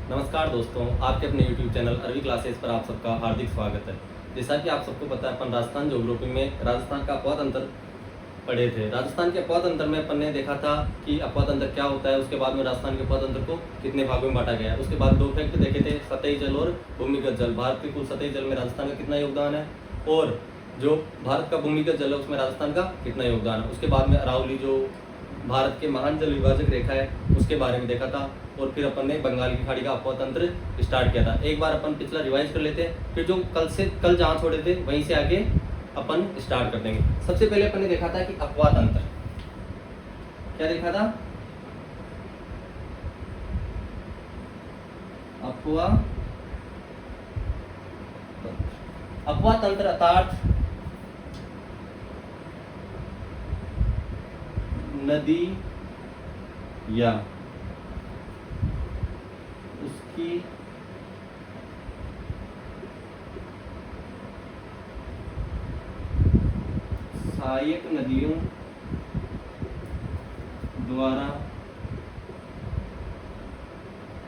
नमस्कार दोस्तों, आपके अपने YouTube चैनल अरवी क्लासेस पर आप सबका हार्दिक स्वागत है। जैसा कि आप सबको पता है, अपन राजस्थान ज्योग्राफी में राजस्थान का अपवाद अंतर पढ़े थे। राजस्थान के अपवाद अंतर में अपन ने देखा था कि अपवाद अंतर क्या होता है, उसके बाद में राजस्थान के अपवाद अंतर को कितने भागों में बांटा गया है। उसके बाद दो फैक्ट देखे थे, सतही जल और भूमिगत जल। भारत के कुल सतही जल में राजस्थान का कितना योगदान है और जो भारत का भूमिगत जल है उसमें राजस्थान का कितना योगदान है। उसके बाद में अरावली जो भारत के महान जल विभाजक रेखा है उसके बारे में देखा था और फिर अपन ने बंगाल की खाड़ी का अपवाद तंत्र स्टार्ट किया था। एक बार अपन पिछला रिवाइज कर लेते हैं, फिर जो कल जहाँ छोड़े थे वहीं से आगे अपन स्टार्ट कर देंगे। सबसे पहले अपन ने देखा था कि अपवाद अंतर क्या देखा था, अपवाद तंत्र अर्थात नदी या उसकी सहायक नदियों द्वारा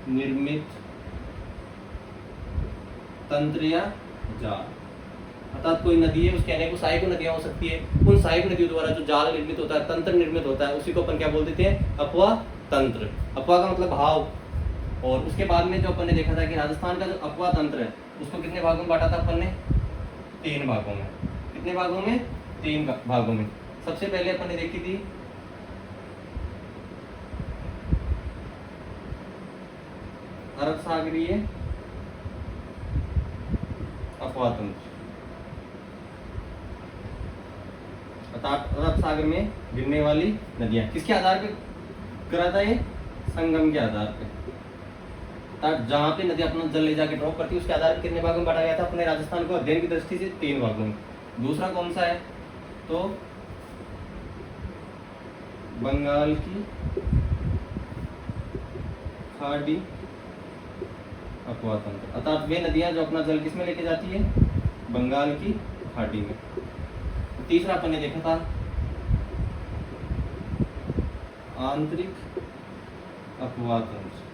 निर्मित तंत्र या जाल। अर्थात कोई नदी है, उसके अनेकों सहायक नदियां हो सकती है, उन सहायक नदियों द्वारा जो जाल निर्मित होता है, तंत्र निर्मित होता है, उसी को अपन क्या बोल देते हैं, अपवाह तंत्र। अपवाह का मतलब भाव। और उसके बाद में जो अपन ने देखा था कि राजस्थान का जो अपवाह तंत्र है उसको कितने भागों में बांटा था अपन ने, 3 भागों में। कितने भागों में, 3 भागों में। सबसे पहले अपन ने देखी थी अरब सागरीय अपवाह तंत्र, अर्थात अरब सागर में गिरने वाली नदियां। किसके आधार पे करा था ये, संगम के आधार पे। अर्थात जहां पे नदी अपना जल ले जाके ड्रॉप करती है उसके आधार पर कितने भागों में बांटा गया था अपने राजस्थान को अध्ययन की दृष्टि से, 3 भागों में। दूसरा कौन सा है, तो बंगाल की खाड़ी अपवाह तंत्र। अर्थात वे नदियां जो अपना जल किसमें लेके जाती है, बंगाल की खाड़ी में। तीसरा अपन ने देखा था आंतरिक अपवाह तंत्र।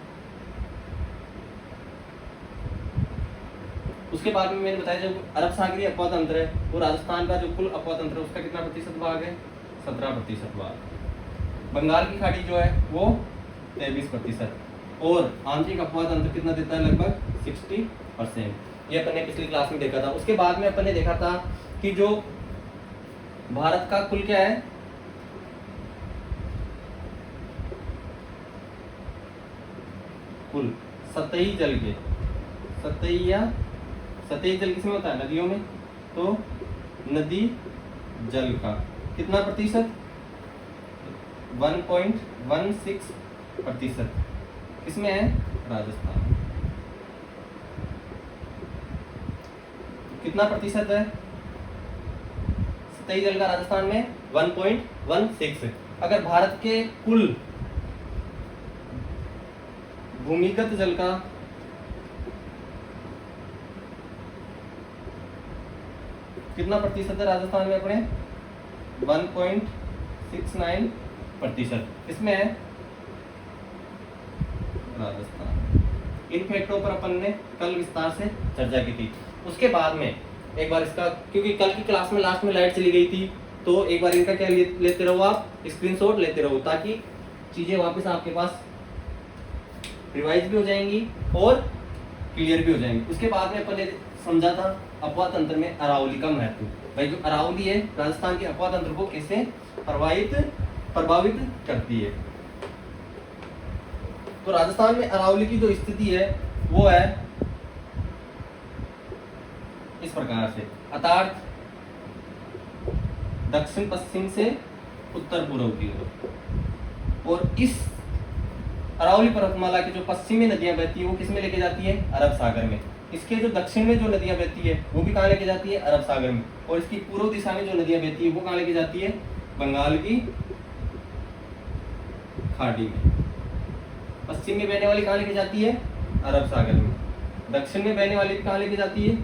उसके बाद में मैंने बताया जो अरब सागरीय अपवाह तंत्र है वो राजस्थान का जो कुल अपवाह तंत्र है उसका कितना प्रतिशत भाग है, 17% भाग। बंगाल की खाड़ी जो है वो 23% और आंतरिक अपवाह तंत्र कितना देता है, लगभग 60%। ये अपन ने पिछली क्लास में देखा था। उसके बाद में अपन ने देखा था कि जो भारत का कुल क्या है, कुल सतही जल के, सतही जल किसमें होता है, नदियों में। तो नदी जल का कितना प्रतिशत, 1.16% किसमें है, राजस्थान। कितना प्रतिशत है सतही जल का राजस्थान में, 1.16। अगर भारत के कुल भूमिगत जल का कितना प्रतिशत है राजस्थान में अपने, 1.69% इसमें है राजस्थान। इन फैक्टों पर अपन ने कल विस्तार से चर्चा की थी। उसके बाद में एक बार इसका, क्योंकि कल की क्लास में लास्ट में लाइट चली गई थी, तो एक बार इनका क्या लेते रहो, आप स्क्रीनशॉट लेते रहो ताकि चीजें वापस आपके पास रिवाइज भी हो जाएंगी और क्लियर भी हो जाएंगी। उसके बाद में अपन ने समझा था अपवाह तंत्र में अरावली का महत्व। भाई जो अरावली है राजस्थान के अपवाह तंत्र को कैसे प्रभावित करती है। तो राजस्थान में अरावली की जो स्थिति है वो है इस प्रकार से, अर्थात दक्षिण पश्चिम से उत्तर पूर्व की ओर। और इस अरावली पर्वतमाला की जो पश्चिमी नदियां बहती है वो किसमें लेके जाती है, अरब सागर में। इसके जो दक्षिण में जो नदियां बहती है वो भी कहाँ लेके जाती है, अरब सागर में। और इसकी पूर्व दिशा में जो नदियां बहती है वो कहाँ लेके जाती है, बंगाल की खाड़ी में। पश्चिम में बहने वाली कहाँ लेके जाती है, अरब सागर में। दक्षिण में बहने वाली कहाँ लेके जाती है,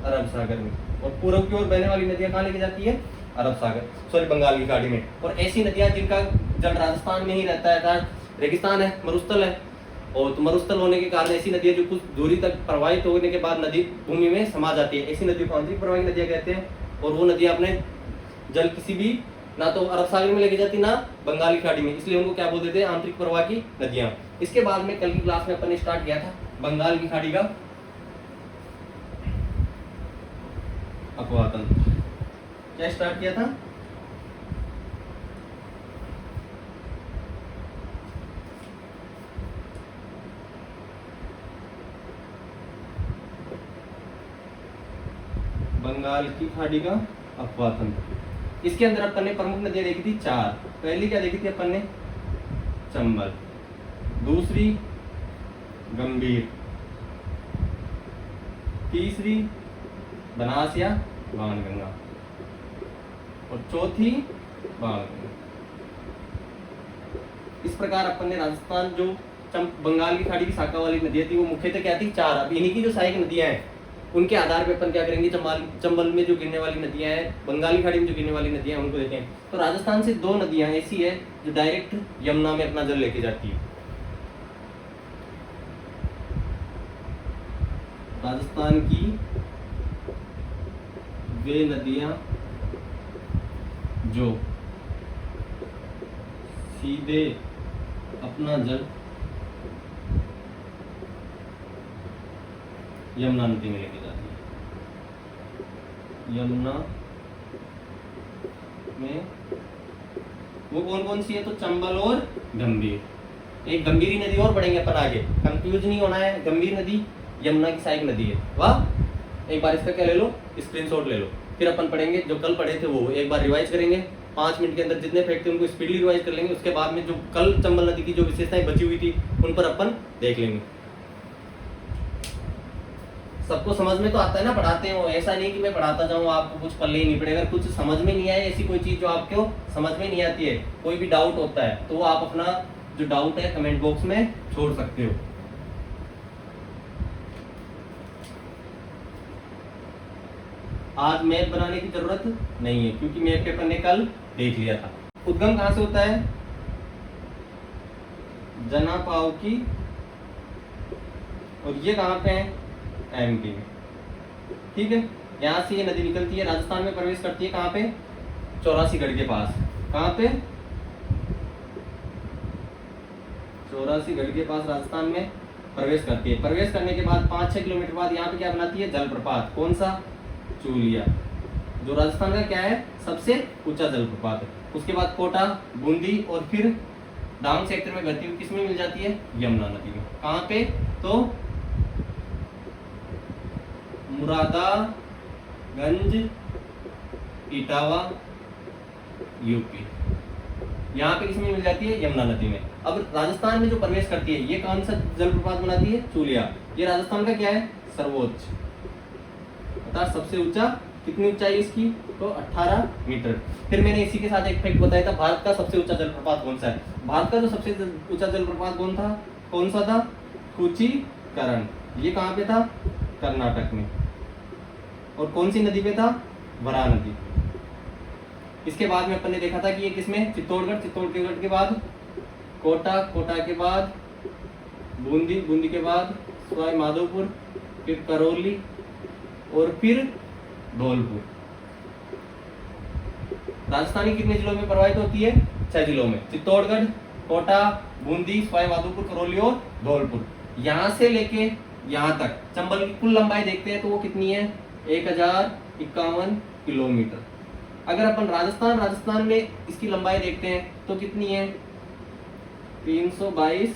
अरब सागर में। और पूर्व की ओर बहने वाली नदियां कहाँ लेके जाती है, अरब सागर, सॉरी बंगाल की खाड़ी में। और ऐसी नदियां जिनका जल राजस्थान में ही रहता है, रेगिस्तान है, मरुस्थल है, और तो मरुस्थल होने के कारण ऐसी नदियां जो कुछ दूरी तक प्रवाहित होने के बाद नदी भूमि में समा जाती है, ऐसी नदियों को आंतरिक प्रवाही नदियां कहते हैं। और वो नदियां अपने जल किसी भी ना तो अरब सागर में लेके जाती ना बंगाल की खाड़ी में, इसलिए उनको क्या बोलते थे, आंतरिक प्रवाह की नदियां। इसके बाद में कल की क्लास में अपन ने स्टार्ट किया था बंगाल की खाड़ी का अपवातन। क्या स्टार्ट किया था? बंगाल की खाड़ी का अपवातन। इसके अंदर अपन ने प्रमुख नदियां देखी थी 4। पहली क्या देखी थी अपन ने? चंबल, दूसरी गंभीर, तीसरी बनास या बाणगंगा और चौथी बाणगंगा। इस प्रकार अपन ने राजस्थान जो बंगाल की खाड़ी की शाखा वाली नदियां थी वो मुख्यतः क्या थी? 4। अब इन्हीं की जो सहायक नदियां हैं उनके आधार पे अपन क्या करेंगे, चंबल में जो गिरने वाली नदियां हैं, बंगाल की खाड़ी में जो गिरने वाली नदियां हैं उनको देखें। तो राजस्थान से 2 नदियां ऐसी है जो डायरेक्ट यमुना में अपना जल लेके जाती है। राजस्थान की वे नदियां जो सीधे अपना जल यमुना नदी में लेके जाती है। यमुना में वो कौन कौन सी है? तो चंबल और गंभीर। एक गंभीरी नदी और पढ़ेंगे अपन आगे, कंफ्यूज नहीं होना है। गंभीर नदी यमुना की सहायक नदी है। वाह, एक बार इसका क्या ले लो, स्क्रीनशॉट ले लो। फिर अपन पढ़ेंगे जो कल पढ़े थे वो एक बार रिवाइज करेंगे 5 मिनट के अंदर, जितने फैक्ट थे उनको स्पीडली रिवाइज कर लेंगे। उसके बाद में जो कल चंबल नदी की जो विशेषताएं बची हुई थी उन पर अपन देख लेंगे। सबको समझ में तो आता है ना, पढ़ाते हो, ऐसा नहीं कि मैं पढ़ाता जाऊं आपको कुछ पल्ले ही नहीं पड़े। अगर कुछ समझ में नहीं आए, ऐसी कोई चीज जो आपको समझ में नहीं आती है, कोई भी डाउट होता है, तो आप अपना जो डाउट है कमेंट बॉक्स में छोड़ सकते हो। आज मैप बनाने की जरूरत नहीं है क्योंकि मैप पे अपन ने कल देख लिया था। उद्गम कहां से होता है? जनापावकी, और ये कहां पे है? एमपी में। ठीक है, यहां से ये नदी निकलती है, राजस्थान में प्रवेश करती है। कहां पे? 84गढ़ के पास। कहां पे? 84गढ़ के पास राजस्थान में प्रवेश करती है। प्रवेश करने के बाद 5-6 किलोमीटर बाद यहाँ पे क्या बनाती है? जलप्रपात। कौन सा? चूलिया, जो राजस्थान का क्या है? सबसे ऊंचा जलप्रपात है। उसके बाद कोटा, बूंदी और फिर डांग सेक्टर में बहती हुई किसमें मिल जाती है? यमुना नदी में। कहां पे? तो मुरादागंज, इटावा, यूपी। यहाँ पे किसमें मिल जाती है? यमुना नदी में। अब राजस्थान में जो प्रवेश करती है ये कौन सा जलप्रपात बनाती है? चूलिया। ये राजस्थान का क्या है? सर्वोच्च, अर्थात सबसे ऊंचा। कितनी ऊंचाई इसकी? तो 18 मीटर। फिर मैंने इसी के साथ एक फैक्ट बताया था, भारत का सबसे ऊंचा जलप्रपात कौन सा है? भारत का जो सबसे ऊंचा जलप्रपात कौन सा था? कुचिकरण। ये कहाँ पे था? कर्नाटक में। और कौन सी नदी पे था? वरा नदी। इसके बाद में अपन ने देखा था कि ये किसमें? चित्तौड़गढ़, चित्तौड़गढ़ के बाद कोटा, कोटा के बाद बूंदी, बूंदी के बाद सवाई माधोपुर, फिर करौली और फिर धौलपुर। राजस्थानी कितने जिलों में प्रवाहित होती है? 6 जिलों में। चित्तौड़गढ़, कोटा, बूंदी, सवाई माधोपुर, करौली और धौलपुर। यहां से लेके यहां तक चंबल की कुल लंबाई देखते हैं तो वो कितनी है? 1051 किलोमीटर। अगर अपन राजस्थान में इसकी लंबाई देखते हैं तो कितनी है? 322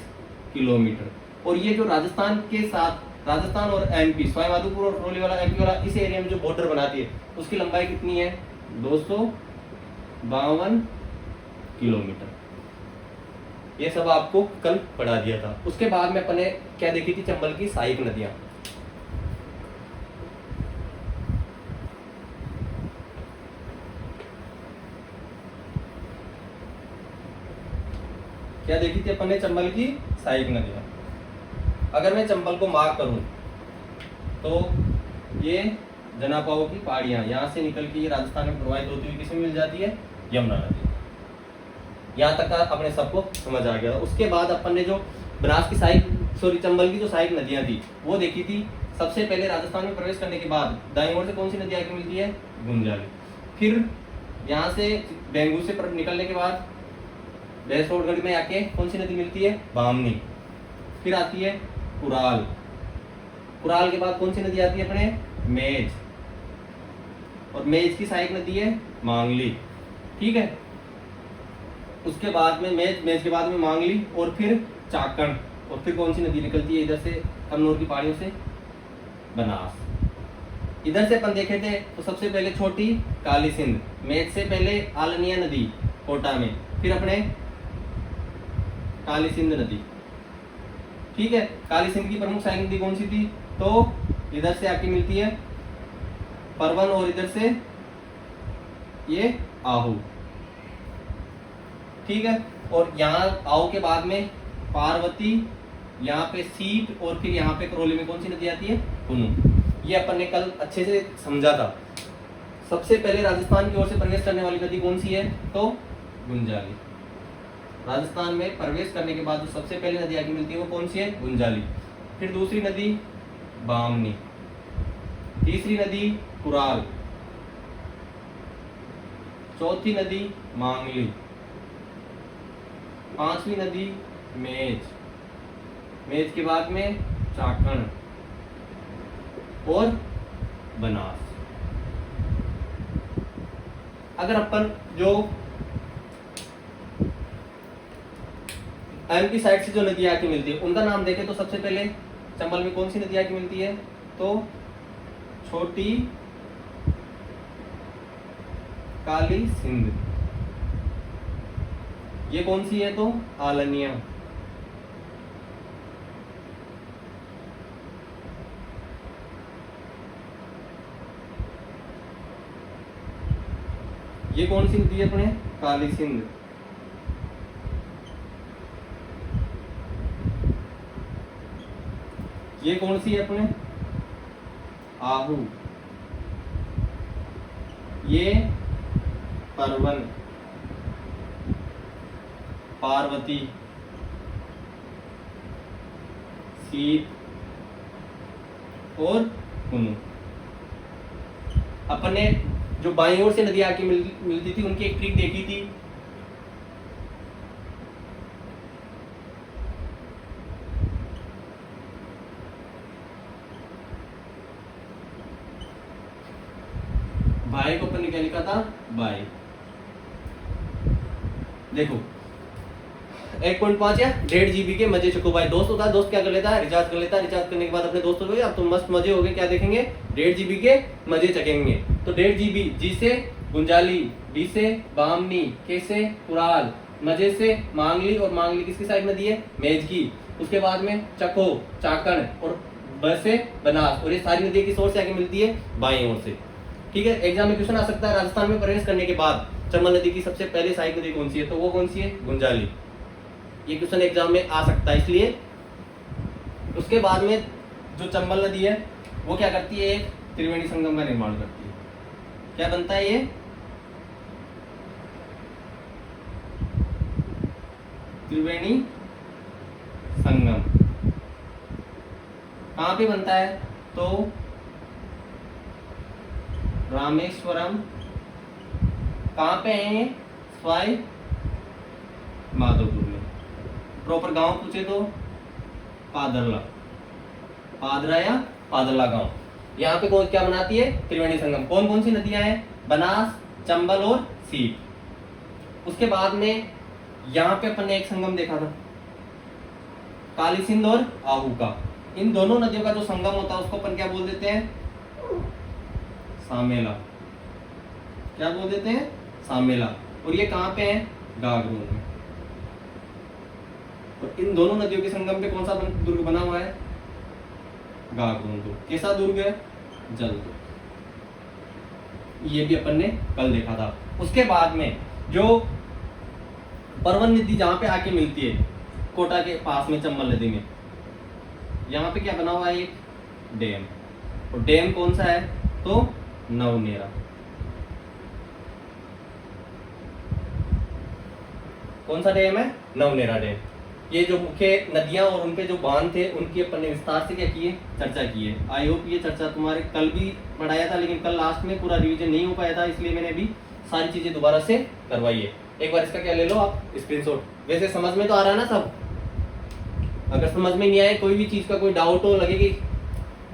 किलोमीटर। और ये जो राजस्थान के साथ राजस्थान और एमपी, सवाई माधोपुर और करौली वाला एमपी वाला इस एरिया में जो बॉर्डर बनाती है उसकी लंबाई कितनी है? 252 किलोमीटर। ये सब आपको कल पढ़ा दिया था। उसके बाद में अपने क्या देखी थी? चंबल की सहायक नदियां। क्या देखी थी अपन ने? चंबल की सहायक नदियां। अगर मैं चंबल को मार्क करूं तो ये जनापाओ की पहाड़ियां यहाँ से निकल के राजस्थान में प्रवाहित होती हुई किसमें मिल जाती है? यमुना नदी। यहाँ तक का अपने सबको समझ आ गया। उसके बाद अपन ने जो बनास की सहायक सॉरी चंबल की जो सहायक नदियां थी वो देखी थी। सबसे पहले राजस्थान में प्रवेश करने के बाद दाईं ओर से कौन सी नदी आके मिलती है? गुंजाली। फिर यहाँ से बेंगू से निकलने के बाद भैंसरोडगढ़ में आके कौन सी नदी मिलती है? बामनी। फिर आती है कुराल। कुराल के बाद कौन सी नदी आती है अपने? मेज। और मेज की सहायक नदी है मांगली। ठीक है, उसके बाद में मेज के बाद में मांगली और फिर चाकण, और फिर कौन सी नदी निकलती है इधर से कन्नौर की पहाड़ियों से? बनास। इधर से अपन देखे थे तो सबसे पहले छोटी काली सिंध, मेज से पहले आलनिया नदी कोटा में, फिर अपने काली सिंध नदी। ठीक है, काली सिंध की प्रमुख सहायक नदी कौन सी थी? तो इधर से आके मिलती है परवन और इधर से ये आहू। ठीक है, और यहाँ आओ के बाद में पार्वती, यहाँ पे सीट और फिर यहाँ पे करौली में कौन सी नदी आती है? कुनू। ये अपन ने कल अच्छे से समझा था। सबसे पहले राजस्थान की ओर से प्रवेश करने वाली नदी कौन सी है? तो गुंजाली। राजस्थान में प्रवेश करने के बाद जो सबसे पहले नदी आगे मिलती है वो कौन सी है? गुंजाली। फिर दूसरी नदी बामनी, तीसरी नदी कुराल, चौथी नदी मांगली, पांचवी नदी मेज, मेज के बाद में चाकण और बनास। अगर अपन जो एमपी साइड से जो नदी आके मिलती है उनका नाम देखें तो सबसे पहले चंबल में कौन सी नदी आके मिलती है? तो छोटी काली सिंध। ये कौन सी है? तो आलनिया। ये कौन सी नदी है अपने? काली सिंध। ये कौन सी है अपने? आहू। ये परवन, पार्वती, सीत और कुनू। अपने जो बाईं ओर से नदी आके मिलती थी उनकी एक ट्रिक देखी थी। भाई को अपन ने क्या लिखा था? बाई। देखो 1.5 या 1.5 GB के मजे चुको भाई। दोस्त होता है, दोस्त क्या कर लेता है? रिचार्ज कर लेता है। रिचार्ज करने के बाद अपने दोस्तों को अब तो मस्त मजे हो गए, क्या देखेंगे? 1.5 GB के मजे चखेंगे। तो 1.5 GB, जी से गुंजाली, डी से बामनी, के से कुराल, मजे से मांगली, और मांगली किसकी साइड नदी है? मेज की। उसके बाद में चको, चाकण और ब से बनास, और ये सारी नदी किस ओर से आके मिलती है? बाईं ओर से। ठीक है, एग्जाम में क्वेश्चन आ सकता है राजस्थान में प्रवेश करने के बाद चंबल नदी की सबसे पहले सहायक नदी कौन सी है? तो वो कौन सी है? गुंजाली। ये क्वेश्चन एग्जाम में आ सकता है इसलिए। उसके बाद में जो चंबल नदी है वो क्या करती है? एक त्रिवेणी संगम का निर्माण करती है। क्या बनता है ये? त्रिवेणी संगम। कहां पे बनता है? तो रामेश्वरम। कहां पे है ये? सवाई माधोपुर में। प्रॉपर गांव पूछे तो पादरला, पादरा या पादरला गांव। यहाँ पे कौन क्या बनाती है? त्रिवेणी संगम। कौन कौन सी नदियां हैं? बनास, चंबल और सीप। उसके बाद में यहाँ पे अपन ने एक संगम देखा था, काली सिंध और आहू का। इन दोनों नदियों का जो संगम होता है उसको अपन क्या बोल देते हैं? सामेला। क्या बोल देते हैं? सामेला। और ये कहाँ पे है? गागरोन में। और इन दोनों नदियों के संगम पे कौन सा दुर्ग बना हुआ है? गागरोन दुर्ग। कैसा दुर्ग है? जल दुर्ग। ये भी अपन ने कल देखा था। उसके बाद में जो परवन नदी जहां पे आके मिलती है कोटा के पास में चंबल नदी में, यहाँ पे क्या बना हुआ है? एक डैम। और डैम कौन सा है? तो नवनेरा। कौन सा डैम है? नवनेरा डैम। ये जो मुख्य नदियां और उनके जो बांध थे उनकी अपन ने विस्तार से क्या किए, चर्चा की है। आई होप ये चर्चा तुम्हारे कल भी पढ़ाया था, लेकिन कल लास्ट में पूरा रिवीजन नहीं हो पाया था, इसलिए मैंने अभी सारी चीजें दोबारा से करवाई है। एक बार इसका क्या ले लो आप स्क्रीनशॉट। वैसे समझ में तो आ रहा है ना सब? अगर समझ में नहीं आए, कोई भी चीज का कोई डाउट हो, लगे कि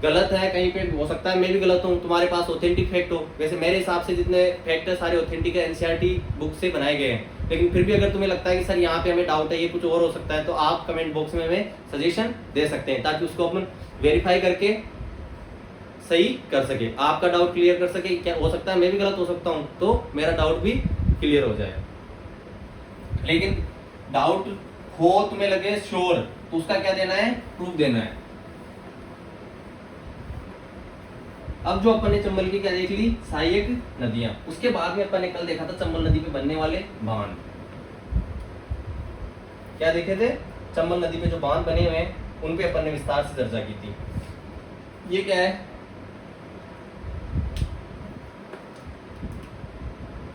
गलत है कहीं पे, हो सकता है मैं भी गलत हूँ, तुम्हारे पास ऑथेंटिक फैक्ट हो। वैसे मेरे हिसाब से जितने फैक्ट है सारे ऑथेंटिक है, एनसीईआरटी बुक से बनाए गए हैं। लेकिन फिर भी अगर तुम्हें लगता है कि सर यहाँ पे हमें डाउट है, ये कुछ और हो सकता है, तो आप कमेंट बॉक्स में हमें सजेशन दे सकते हैं, ताकि उसको अपन वेरीफाई करके सही कर सके, आपका डाउट क्लियर कर सके। क्या हो सकता है मैं भी गलत हो सकता हूँ, तो मेरा डाउट भी क्लियर हो जाए। लेकिन डाउट हो, तुम्हें लगे श्योर, तो उसका क्या देना है, प्रूफ देना है। अब जो अपन ने चंबल की क्या देख ली, सहायक नदियां। उसके बाद में अपन ने कल देखा था चंबल नदी पे बनने वाले बांध। क्या देखे थे, चंबल नदी पे जो बांध बने हुए हैं उन पे अपन ने विस्तार से चर्चा की थी। ये क्या है,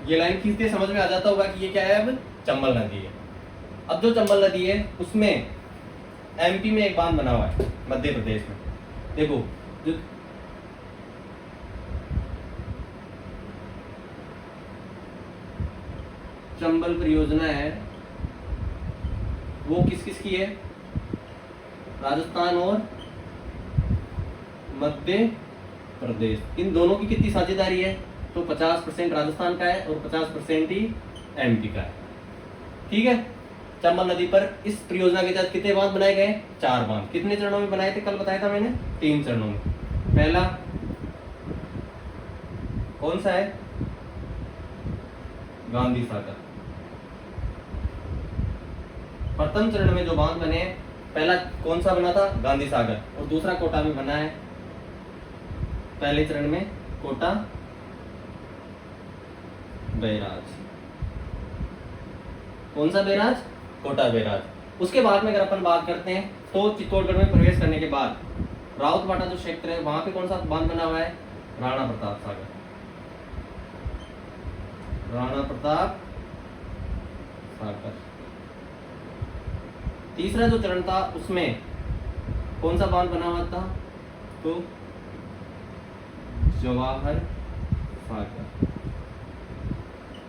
ये लाइन खींचते समझ में आ जाता होगा कि ये क्या है, अब चंबल नदी है। अब जो चंबल नदी है उसमें एमपी में एक बांध बना हुआ है, मध्य प्रदेश में। देखो जो चंबल परियोजना है वो किस किस की है, राजस्थान और मध्य प्रदेश, इन दोनों की कितनी साझेदारी है, तो 50% राजस्थान का है और 50% ही एमपी का है। ठीक है। चंबल नदी पर इस परियोजना के तहत कितने बांध बनाए गए, 4 बांध। कितने चरणों में बनाए थे, कल बताया था मैंने, 3 चरणों में। पहला कौन सा है, गांधी सागर। प्रथम चरण में जो बांध बने, पहला कौन सा बना था, गांधी सागर, और दूसरा कोटा में बना है। पहले चरण में कोटा बैराज, कौन सा बैराज, कोटा बैराज। उसके बाद में अगर अपन बात करते हैं तो चित्तौड़गढ़ में प्रवेश करने के बाद राउतवाटा जो क्षेत्र है वहां पे कौन सा बांध बना हुआ है, राणा प्रताप सागर। राणा प्रताप सागर। तीसरा जो चरण था उसमें कौन सा बांध बना हुआ था, तो जवाहर सागर।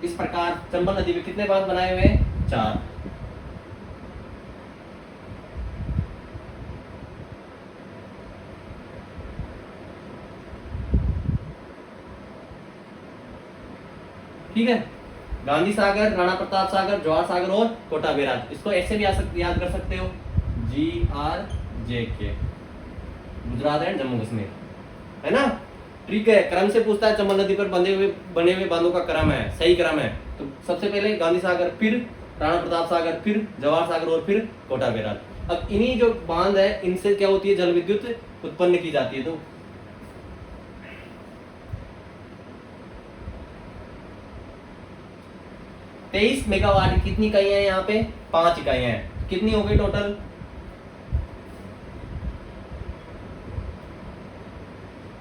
इस प्रकार चंबल नदी में कितने बांध बनाए हुए हैं, 4। ठीक है। गांधी सागर, राणा प्रताप सागर, जवाहर सागर और कोटा बैराज। इसको ऐसे भी याद कर सकते हो, GRJK, गुजरात एंड जम्मू कश्मीर, है ना। ठीक है। क्रम से पूछता है, चंबल नदी पर बने हुए बांधों का क्रम है, सही क्रम है, तो सबसे पहले गांधी सागर, फिर राणा प्रताप सागर, फिर जवाहर सागर और फिर कोटा बैराज। अब इन्हीं जो बांध है इनसे क्या होती है, जल विद्युत उत्पन्न की जाती है। तो 23 मेगावाट की कितनी इकाइयां हैं, यहाँ पे 5 इकाइयां हैं। कितनी हो गई टोटल,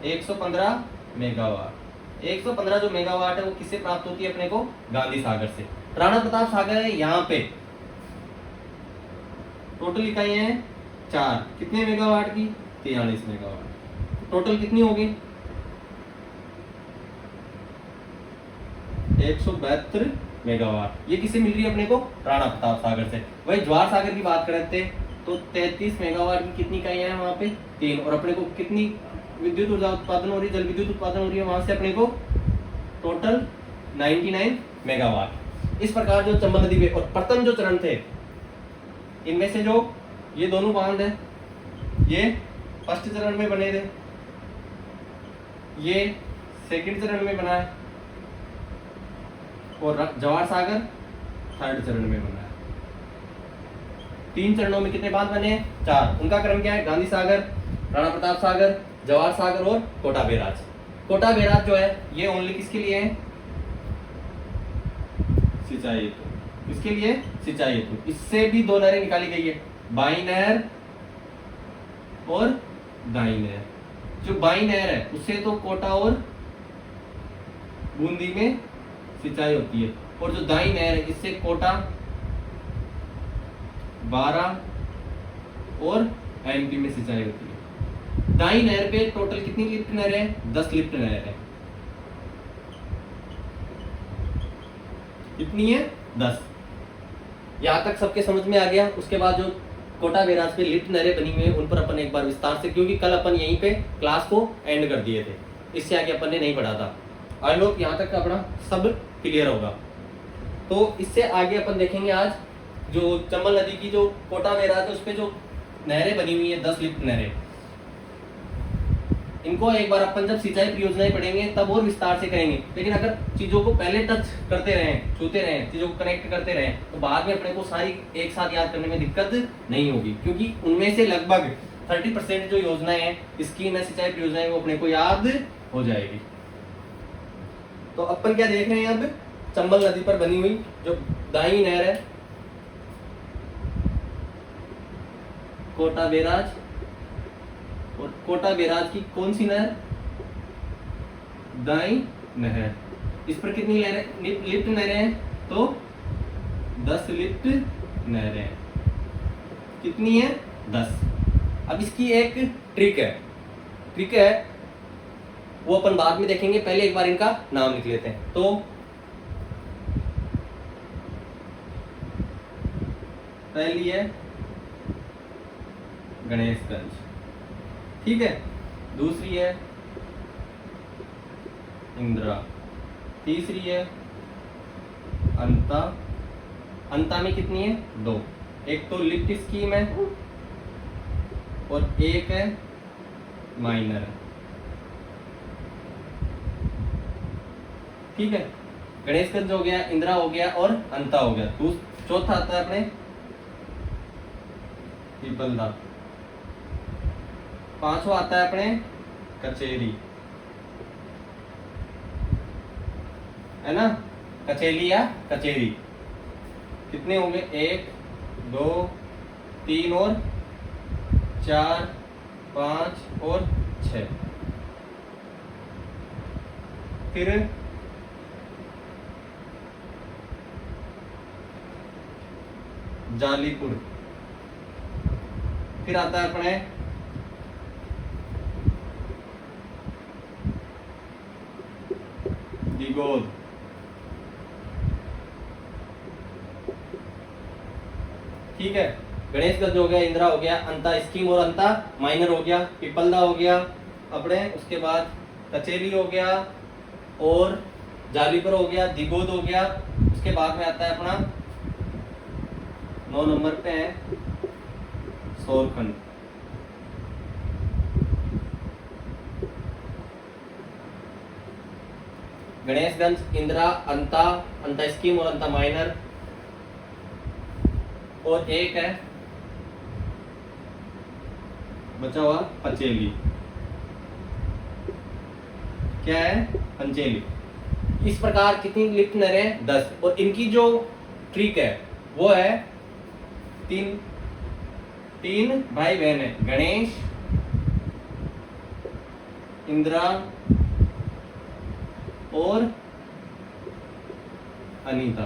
115 मेगावाट। 115 जो मेगावाट है वो किससे प्राप्त होती है अपने को, गांधी सागर से। राणा प्रताप सागर है यहाँ पे, टोटल इकाइयां हैं 4, कितने मेगावाट की, 43 मेगावाट। टोटल कितनी होगी, 172 मेगावाट। ये किससे मिल रही है अपने को, राणा प्रताप सागर से। वही जवाहर सागर की बात करते तो 33 मेगावाट की कितनी इकाइयां हैं वहां पे, 3, और अपने को कितनी विद्युत ऊर्जा उत्पादन हो रही है, जल विद्युत उत्पादन हो रही है वहां से अपने को टोटल 99 मेगावाट। इस प्रकार जो चंबल नदी में, और प्रथम जो चरण थे इनमें से जो ये दोनों बांध है ये फर्स्ट चरण में बने थे, ये सेकंड चरण में बना है, और जवाहर सागर थर्ड चरण में बना है। 3 चरणों में कितने बांध बने हैं, 4। उनका क्रम क्या है, गांधी सागर, राणा प्रताप सागर, जवाहर सागर और कोटा बैराज। कोटा बैराज जो है ये ओनली किसके लिए है, सिंचाई हेतु। इसके लिए सिंचाई हेतु। इससे भी 2 नहरें निकाली गई है, बाई नहर और दाई नहर। जो बाई नहर है उससे तो कोटा और बूंदी में सिंचाई होती है, और जो दाई नहर है इससे कोटा 12 और एमपी में सिंचाई होती है। दाई नहर पे टोटल कितनी लिफ्ट नहर है? 10 लिफ्ट नहर है। कितनी है? 10। यहाँ तक सबके समझ में आ गया। उसके बाद जो कोटा बैराज पे लिफ्ट नहरें बनी हुई है उन पर अपन एक बार विस्तार से, क्योंकि कल अपन यहीं पे क्लास को एंड कर दिए थे, इससे आगे अपन ने नहीं पढ़ा था। आई होप यहाँ तक का अपना सब क्लियर होगा। तो इससे आगे अपन देखेंगे आज जो चंबल नदी की जो कोटा बैराज है उस पे जो नहरें बनी हुई है 10 लिफ्ट नहरें, इनको एक बार अपन जब सिंचाई परियोजनाएं पढ़ेंगे तब और विस्तार से करेंगे। लेकिन अगर चीजों को पहले टच करते रहें, छूते रहें, चीजों को कनेक्ट करते रहें तो बाद में अपने को सारी एक साथ याद करने में दिक्कत नहीं होगी, क्योंकि उनमें से लगभग 30% जो योजनाएं हैं स्कीम है सिंचाई परियोजनाएं वो अपने को याद हो जाएगी। तो अपन क्या देख रहे हैं अब? चंबल नदी पर बनी हुई जो दाई नहर है कोटा बैराज, और कोटा बैराज की कौन सी नहर? दाई नहर। इस पर कितनी लिफ्ट नहरें हैं? तो 10 लिफ्ट नहरें हैं। कितनी है? 10। अब इसकी एक ट्रिक है वो अपन बाद में देखेंगे, पहले एक बार इनका नाम लिख लेते हैं। तो पहली है गणेशगंज, ठीक है। दूसरी है इंदिरा, तीसरी है अंता। अंता में कितनी है? 2। एक तो लिफ्ट स्कीम है और एक है माइनर है, ठीक है। गणेशगंज हो गया, इंदिरा हो गया और अंता हो गया। तो चौथा आता है अपने पीपलदा। 5वां आता है अपने कचेरी, है ना, कचेली या कचेरी। कितने होंगे? 1 2 3 और 4 5 और 6। फिर जालीपुर। फिर आता है अपने दिगोद, ठीक है। गणेशगंज हो गया, इंदिरा हो गया, अंता स्कीम और अंता माइनर हो गया, पिपलदा हो गया अपने, उसके बाद कचेरी हो गया और जालीपुर हो गया, दिगोद हो गया। उसके बाद में आता है अपना 9 नंबर पे है सोरखंड। गणेशगंज, इंदिरा, अंता, अंता स्कीम और अंता माइनर, और एक है बचा हुआ पचेली। क्या है? पंचेली। इस प्रकार कितनी लिफ्ट नहरें हैं? 10। और इनकी जो ट्रिक है वो है तीन भाई बहन है, गणेश, इंदिरा और अनीता।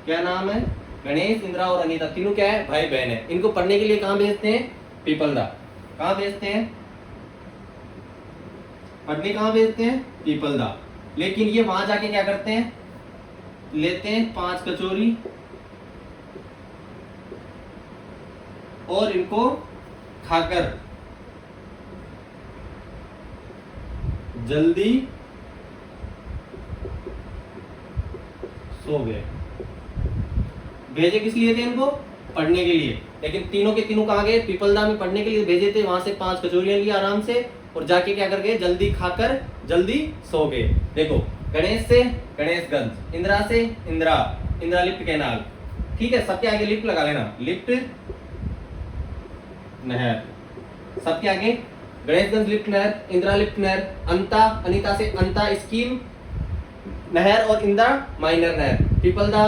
क्या नाम है? गणेश, इंदिरा और अनीता, तीनों क्या है? भाई बहन है। इनको पढ़ने के लिए कहां भेजते हैं? पीपलदा। कहां भेजते हैं? पढ़ने कहां भेजते हैं? पीपलदा। लेकिन ये वहां जाके क्या करते हैं? लेते हैं 5 कचोरी और इनको खाकर जल्दी सो गए। भेजे किस लिए थे इनको? पढ़ने के लिए। लेकिन तीनों के तीनों कहाँ गए? पीपलदा में पढ़ने के लिए भेजे थे। वहां से 5 कचोरियां ली आराम से और जाके क्या कर गए? जल्दी खाकर जल्दी सो गए। देखो, गणेश से गणेशगंज, इंदिरा से इंदिरा लिफ्ट कैनाल, ठीक है। सबके आगे लिफ्ट लगा लेना, लिफ्ट नहर। सबके आगे गणेशगंज लिफ्ट नहर, इंदिरा लिफ्ट नहर, अंता, अनीता से अंता स्कीम नहर और इंदिरा माइनर नहर, पीपलदा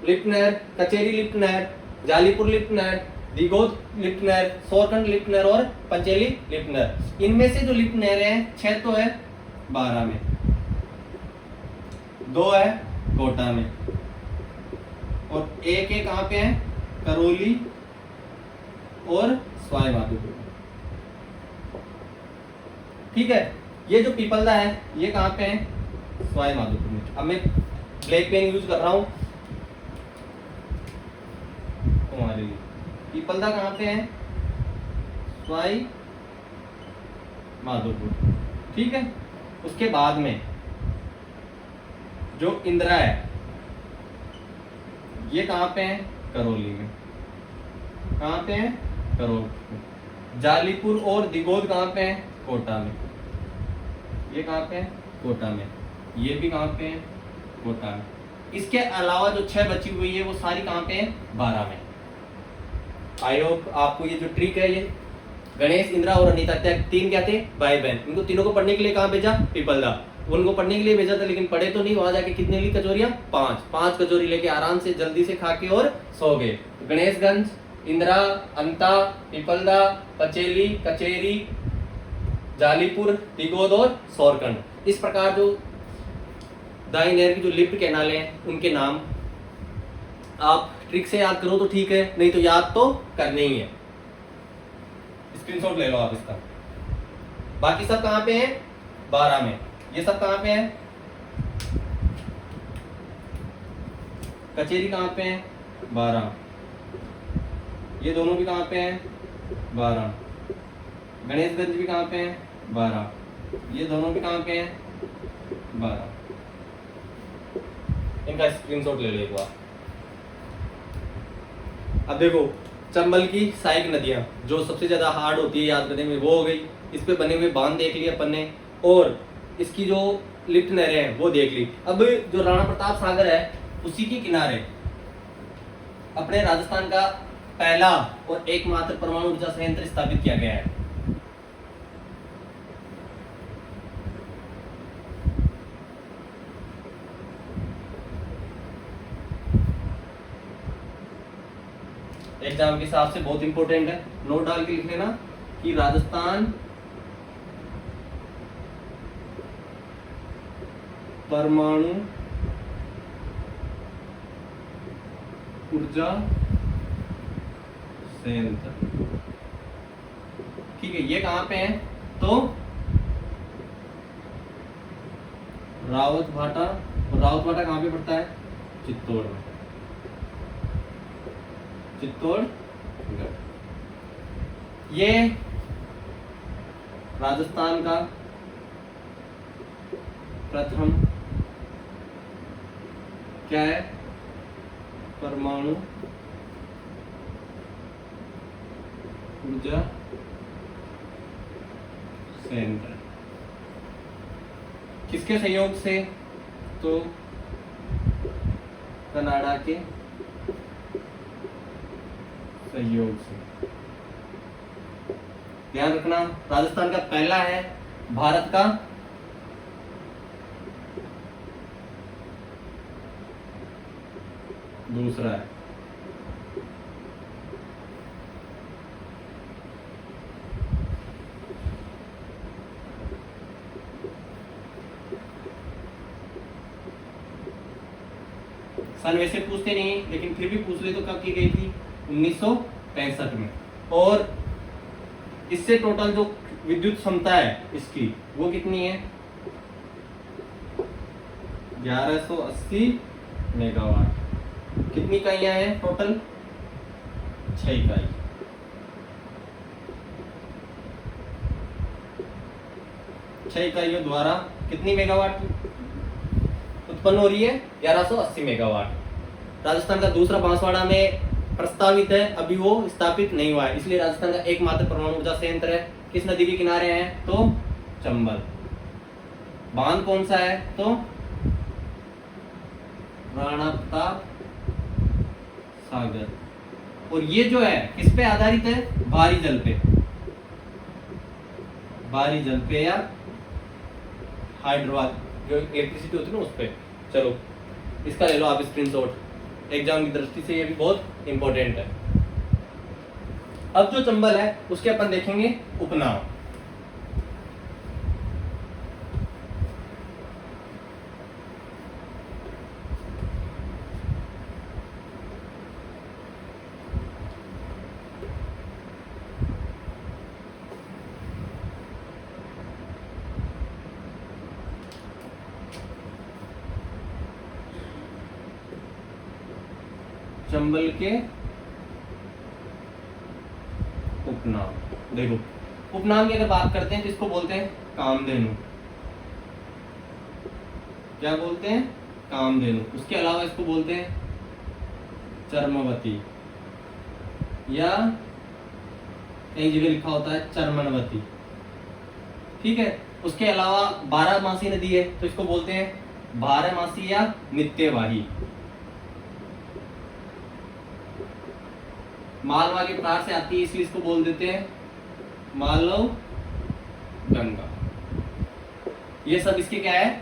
लिफ्ट नहर, कचेरी लिफ्ट नहर, जालीपुर लिफ्ट नहर, दिगोद लिफ्ट नहर, सोरखंड लिफ्ट नहर और पंचेली लिफ्ट नहर। इनमें से जो लिफ्ट नहर है 6 तो है 12 में, 2 है कोटा में और एक एक कहाँ पे है, करौली और सवाई माधोपुर। ठीक है, ये जो पीपलदा है ये कहाँ पे है, सवाई माधोपुर में। अब मैं ब्लैक पेन यूज कर रहा हूँ तुम्हारे लिए। पीपलदा कहाँ पे है, सवाई माधोपुर। ठीक है, उसके बाद में जो इंदिरा है ये कहाँ पे है, करौली में। कहाँ पे है, करौली। जालीपुर और दिगोद कहाँ पे है, कोटा में। ये कहाँ पे है, कोटा में। ये भी कहाँ पे है, कोटा में। इसके अलावा जो 6 बची हुई है वो सारी कहाँ पे है, 12 में। आई होप आपको ये जो ट्रिक है, ये गणेश, इंदिरा और अनीता तीन क्या थे, भाई बहन, इनको तीनों को पढ़ने के लिए कहाँ भेजा, पीपलदा। उनको पढ़ने के लिए भेजा था लेकिन पढ़े तो नहीं, वहां जाके कितने ली कचौरियां, 5 कचौरी लेके आराम से जल्दी से खा के और सो गए। गणेशगंज, इंदिरा, अंता, पीपलदा, पचेली, कचेरी, जालीपुर, दिगोद और सौरकंड। इस प्रकार जो दाई नहर की जो लिफ्ट कैनाल हैं उनके नाम आप ट्रिक से याद करो तो ठीक है, नहीं तो याद तो करने ही है। स्क्रीनशॉट ले लो आप इसका। बाकी सब कहां पे है, 12 में। ये सब कहां पे है, कचेरी कहां पे है, 12। ये दोनों भी कहां पे हैं, 12। गणेशगंज भी कहां पे है, 12। ये दोनों भी कहां पे हैं, 12। इनका स्क्रीनशॉट ले लो एक बार। अब देखो चंबल की सहायक नदियां जो सबसे ज्यादा हार्ड होती है याद करने में, वो हो गई। इस पे बने हुए बांध देख लिए अपन ने, और इसकी जो लिफ्ट नहरें हैं वो देख ली। अब जो राणा प्रताप सागर है उसी के किनारे अपने राजस्थान का पहला और एकमात्र परमाणु ऊर्जा संयंत्र स्थापित किया गया है। एग्जाम के हिसाब से बहुत इंपॉर्टेंट है, नोट डाल के लिख लेना कि राजस्थान परमाणु ऊर्जा संयंत्र। ठीक है, ये कहां पे है, तो रावतभाटा। और रावतभाटा कहां पे पड़ता है, चित्तौड़ में। चित्तौड़गढ़। ये राजस्थान का प्रथम क्या है, परमाणु ऊर्जा संयंत्र। किसके सहयोग से, तो कनाडा के सहयोग से। ध्यान रखना, राजस्थान का पहला है, भारत का दूसरा है। सन वैसे पूछते नहीं लेकिन फिर भी पूछ ले तो कब की गई थी, 1965 में। और इससे टोटल जो विद्युत क्षमता है इसकी वो कितनी है, 1180 मेगावाट। कितनी इकाइयां हैं टोटल, 6 इकाई। छह इकाइयों द्वारा कितनी मेगावाट उत्पन्न हो रही है, 1180 मेगावाट। राजस्थान का दूसरा बांसवाड़ा में प्रस्तावित है, अभी वो स्थापित नहीं हुआ है, इसलिए राजस्थान का एकमात्र परमाणु ऊर्जा संयंत्र है। किस नदी के किनारे है, तो चंबल। बांध कौन सा है, तो राणा प्रताप सागर। और ये जो है किस पे आधारित है, भारी जल पे। भारी जल पे या हाइड्रो जो इलेक्ट्रिसिटी होती है ना उस पे। चलो इसका ले लो आप स्क्रीनशॉट, एग्जाम की दृष्टि से ये भी बहुत इंपॉर्टेंट है। अब जो चंबल है उसके अपन देखेंगे उपनाम। चंबल के उपनाम। देखो उपनाम की अगर बात करते हैं तो इसको बोलते हैं कामधेनु। क्या बोलते हैं? कामधेनु। उसके अलावा इसको बोलते हैं चर्मवती, या कई जगह लिखा होता है चर्मनवती। ठीक है। उसके अलावा 12 मासी नदी है तो इसको बोलते हैं 12 मासी या नित्यवाही। मालवा के प्रार से आती है इसलिए इसको बोल देते हैं मालव गंगा। ये सब इसके क्या है?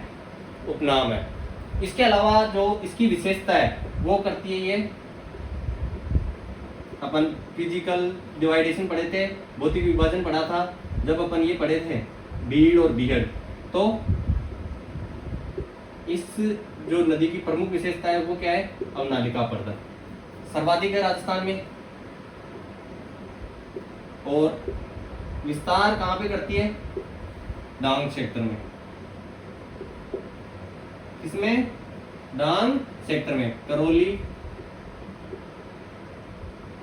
उपनाम है। इसके अलावा जो इसकी विशेषता है वो करती है ये, अपन फिजिकल डिवाइडेशन पढ़े थे, भौतिक विभाजन पढ़ा था जब अपन ये पढ़े थे बीड़ और बीहड़। तो इस जो नदी की प्रमुख विशेषता है वो क्या है? अवनालिका पर्वत सर्वाधिक है राजस्थान में, और विस्तार कहां पे करती है? डांग क्षेत्र में। किसमें? डांग क्षेत्र में। करौली,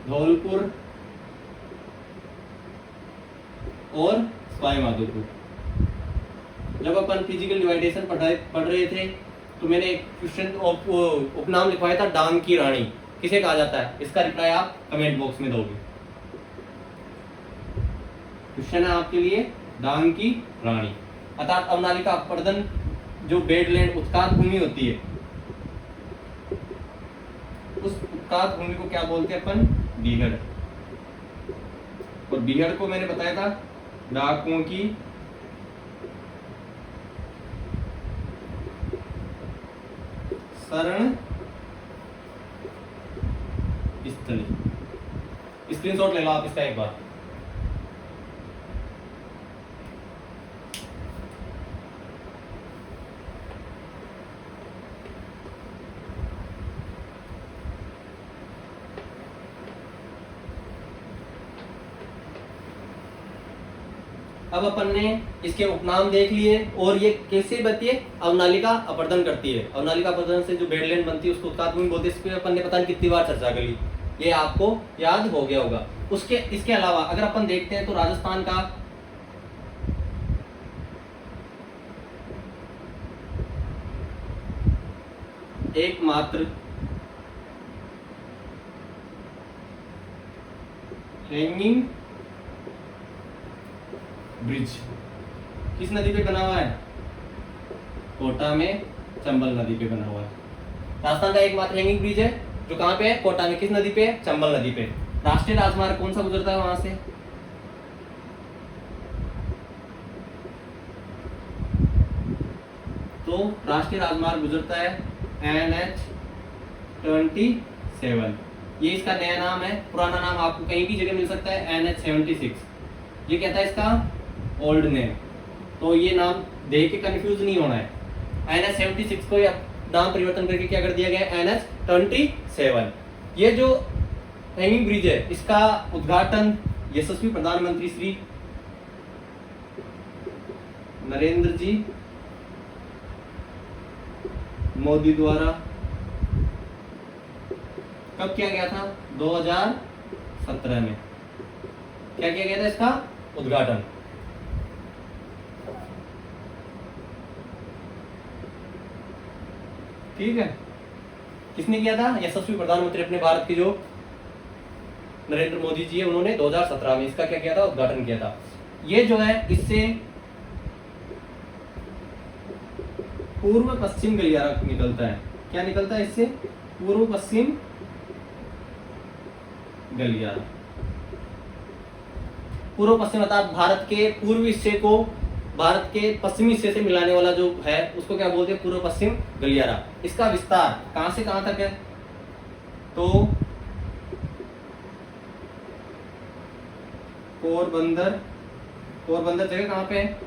धौलपुर और सवाई माधोपुर। जब अपन फिजिकल डिवाइडेशन पढ़ रहे थे तो मैंने एक क्वेश्चन उपनाम लिखवाया था डांग की रानी। किसे कहा जाता है? इसका रिप्लाई आप कमेंट बॉक्स में दोगे। क्वेश्चन है आपके लिए, डांग की रानी अर्थात अवनालिका अपर्दन जो बेडलैंड उत्कात भूमि होती है, उस उत्कात भूमि को क्या बोलते हैं अपन? बीहड़। और बीहड़ को मैंने बताया था डाकुओं की शरण स्थली। स्क्रीनशॉट ले लो आप इसका एक बार। अब अपन ने इसके उपनाम देख लिए और ये कैसे बनती है? अवनालिका अपर्दन करती है। अवनालिका अपर्दन से जो बेडलैंड बनती है उसको उत्कात भूमि बोलते हैं। इस पे अपन ने पता नहीं कितनी बार चर्चा करी, ये आपको याद हो गया होगा। इसके अलावा अगर अपन देखते हैं तो राजस्थान का एकमात्र हैंगिंग ब्रिज किस नदी पे बना हुआ है? कोटा में चंबल नदी पे बना हुआ है। राजस्थान का एकमात्र हैंगिंग ब्रिज है जो कहां पे है? कोटा में। किस नदी पे? चंबल नदी पे। राष्ट्रीय राजमार्ग कौन सा गुजरता है वहां से? तो राष्ट्रीय राजमार्ग गुजरता है NH27। ये इसका नया नाम है, पुराना नाम आपको कहीं भी जगह मिल सकता है NH76। ये कहता है इसका ओल्ड नेम, तो ये नाम देख के कंफ्यूज नहीं होना है। NH76 को नाम परिवर्तन करके क्या कर दिया गया है? NH27। ये जो हैंगिंग ब्रिज है इसका उद्घाटन यशस्वी प्रधानमंत्री श्री नरेंद्र जी मोदी द्वारा कब किया गया था? 2017 में। क्या किया गया था इसका उद्घाटन? ठीक है। किसने किया था? यशस्वी प्रधानमंत्री अपने भारत के जो नरेंद्र मोदी जी है उन्होंने 2017 में इसका क्या किया था? उद्घाटन किया था। ये जो है इससे पूर्व पश्चिम गलियारा निकलता है। क्या निकलता है इससे? पूर्व पश्चिम गलियारा। पूर्व पश्चिम अर्थात भारत के पूर्वी हिस्से को भारत के पश्चिमी हिस्से से मिलाने वाला जो है उसको क्या बोलते हैं? पूर्व पश्चिम गलियारा। इसका विस्तार कहां से कहां तक है? तो पोरबंदर जगह कहां पे है?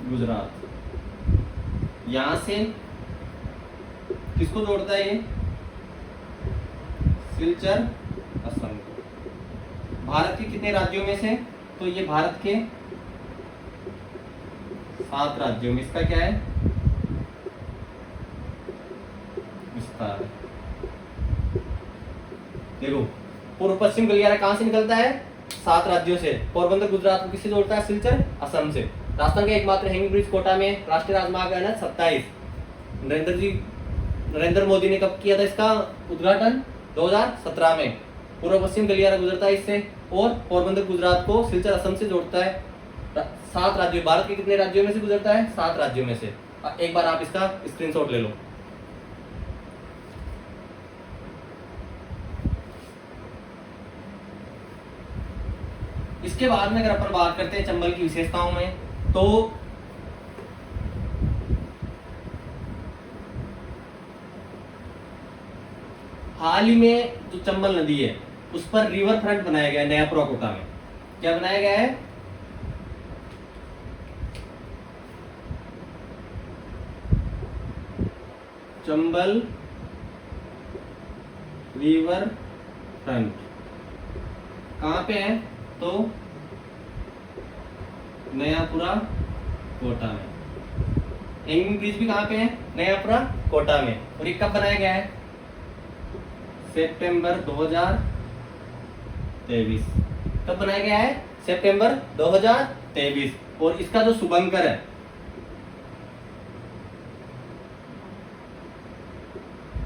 गुजरात। यहां से किसको जोड़ता है ये? सिलचर असम को। भारत के कितने राज्यों में से? तो ये भारत के 7 राज्यों में इसका क्या है? विस्तार। देखो पूर्व पश्चिम गलियारा कहाँ से निकलता है? 7 राज्यों से। पोरबंदर गुजरात को किससे जोड़ता है? सिलचर असम से। राजस्थान का एकमात्र हैंगिंग ब्रिज कोटा में। राष्ट्रीय राजमार्ग है ना 27। नरेंद्र मोदी ने कब किया था इसका उद्घाटन? 2017 में। पूर्व पश्चिम गलियारा गुजरता है इससे और पोरबंदर गुजरात को सिलचर असम से जोड़ता है। 7 राज्यों, भारत के कितने राज्यों में से गुजरता है? 7 राज्यों में से। एक बार आप इसका स्क्रीनशॉट ले लो। इसके बाद में अगर अपन बात करते हैं चंबल की विशेषताओं में, तो हाल ही में जो चंबल नदी है उस पर रिवर फ्रंट बनाया गया है नयापुरा कोटा में। क्या बनाया गया है? Chambal river front. कहां पे है? तो नयापुरा कोटा में। हैंगिंग ब्रिज भी कहां पे है? नयापुरा कोटा में। और ये कब बनाया गया है? सितंबर 2023। कब बनाया गया है? सितंबर 2023। और इसका जो शुभंकर है,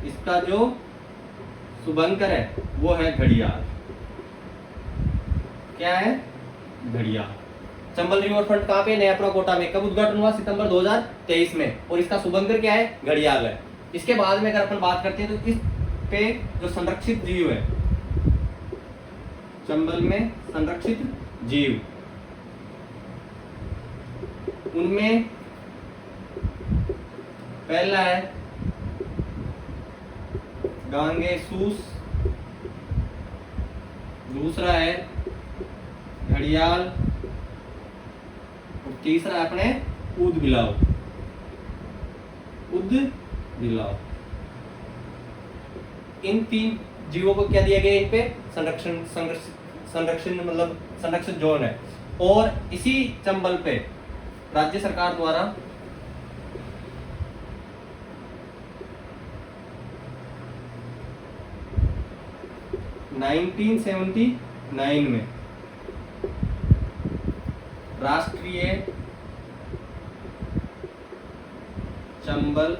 इसका जो शुभंकर है वो है घड़ियाल। क्या है? घड़ियाल। चंबल रिवर फ्रंट कहां पे? नयापुरा कोटा में। कब उद्घाटन हुआ? सितंबर 2023 में। और इसका शुभंकर क्या है? घड़ियाल है। इसके बाद में अगर अपन बात करते हैं तो इस पे जो संरक्षित जीव है, चंबल में संरक्षित जीव, उनमें पहला है गांगेसूस, दूसरा है घड़ियाल और तीसरा है अपने ऊदबिलाव। ऊदबिलाव। इन 3 जीवों को क्या दिया गया? इन पे संरक्षण मतलब संरक्षित जोन है। और इसी चंबल पे राज्य सरकार द्वारा (1979) में राष्ट्रीय चंबल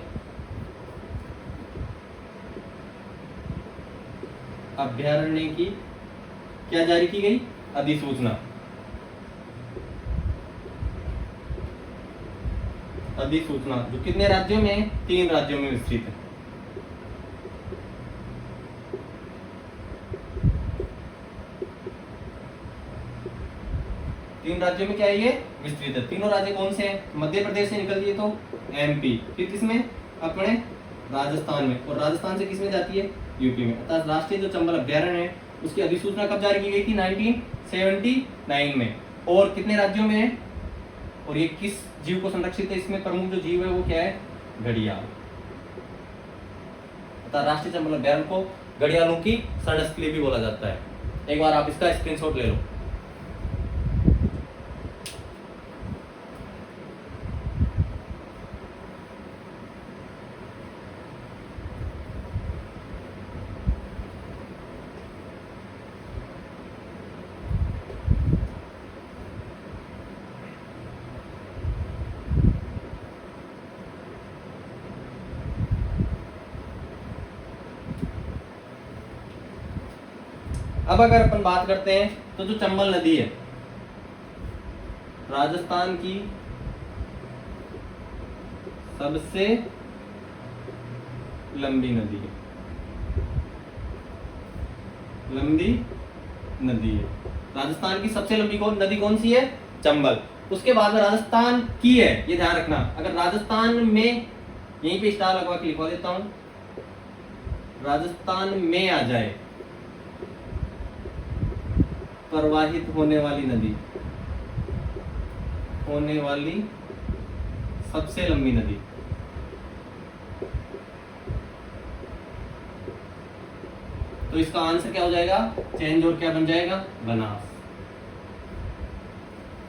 अभ्यारण्य की क्या जारी की गई? अधिसूचना। अधिसूचना जो कितने राज्यों में? 3 राज्यों में विस्तृत है। तीन राज्यों में क्या है? ये विस्तृत है। तीनों राज्य कौन से हैं? मध्य प्रदेश से निकलती है तो MP, फिर किसमें? अपने राजस्थान में। और राजस्थान से किसमें जाती है? यूपी में। अर्थात राष्ट्रीय जो चंबल अभ्यारण्य है उसकी अधिसूचना कब जारी की गई थी? 1979 में। और कितने राज्यों में है? और ये किस जीव को संरक्षित है? इसमें प्रमुख जो जीव है वो क्या है? घड़ियाल। अर्थात राष्ट्रीय चंबल अभ्यारण्य को घड़ियालों की शरणस्थली भी बोला जाता है। एक बार आप इसका स्क्रीनशॉट ले लो। अब अगर अपन बात करते हैं तो जो चंबल नदी है राजस्थान की सबसे लंबी नदी है। लंबी नदी है। राजस्थान की सबसे लंबी नदी कौन सी है? चंबल। उसके बाद में राजस्थान की है, ये ध्यान रखना। अगर राजस्थान में, यहीं पे स्टार लगवा के लिखवा देता हूं, राजस्थान में आ जाए प्रवाहित होने वाली नदी, होने वाली सबसे लंबी नदी, तो इसका आंसर क्या हो जाएगा? चेंज। और क्या बन जाएगा? बनास।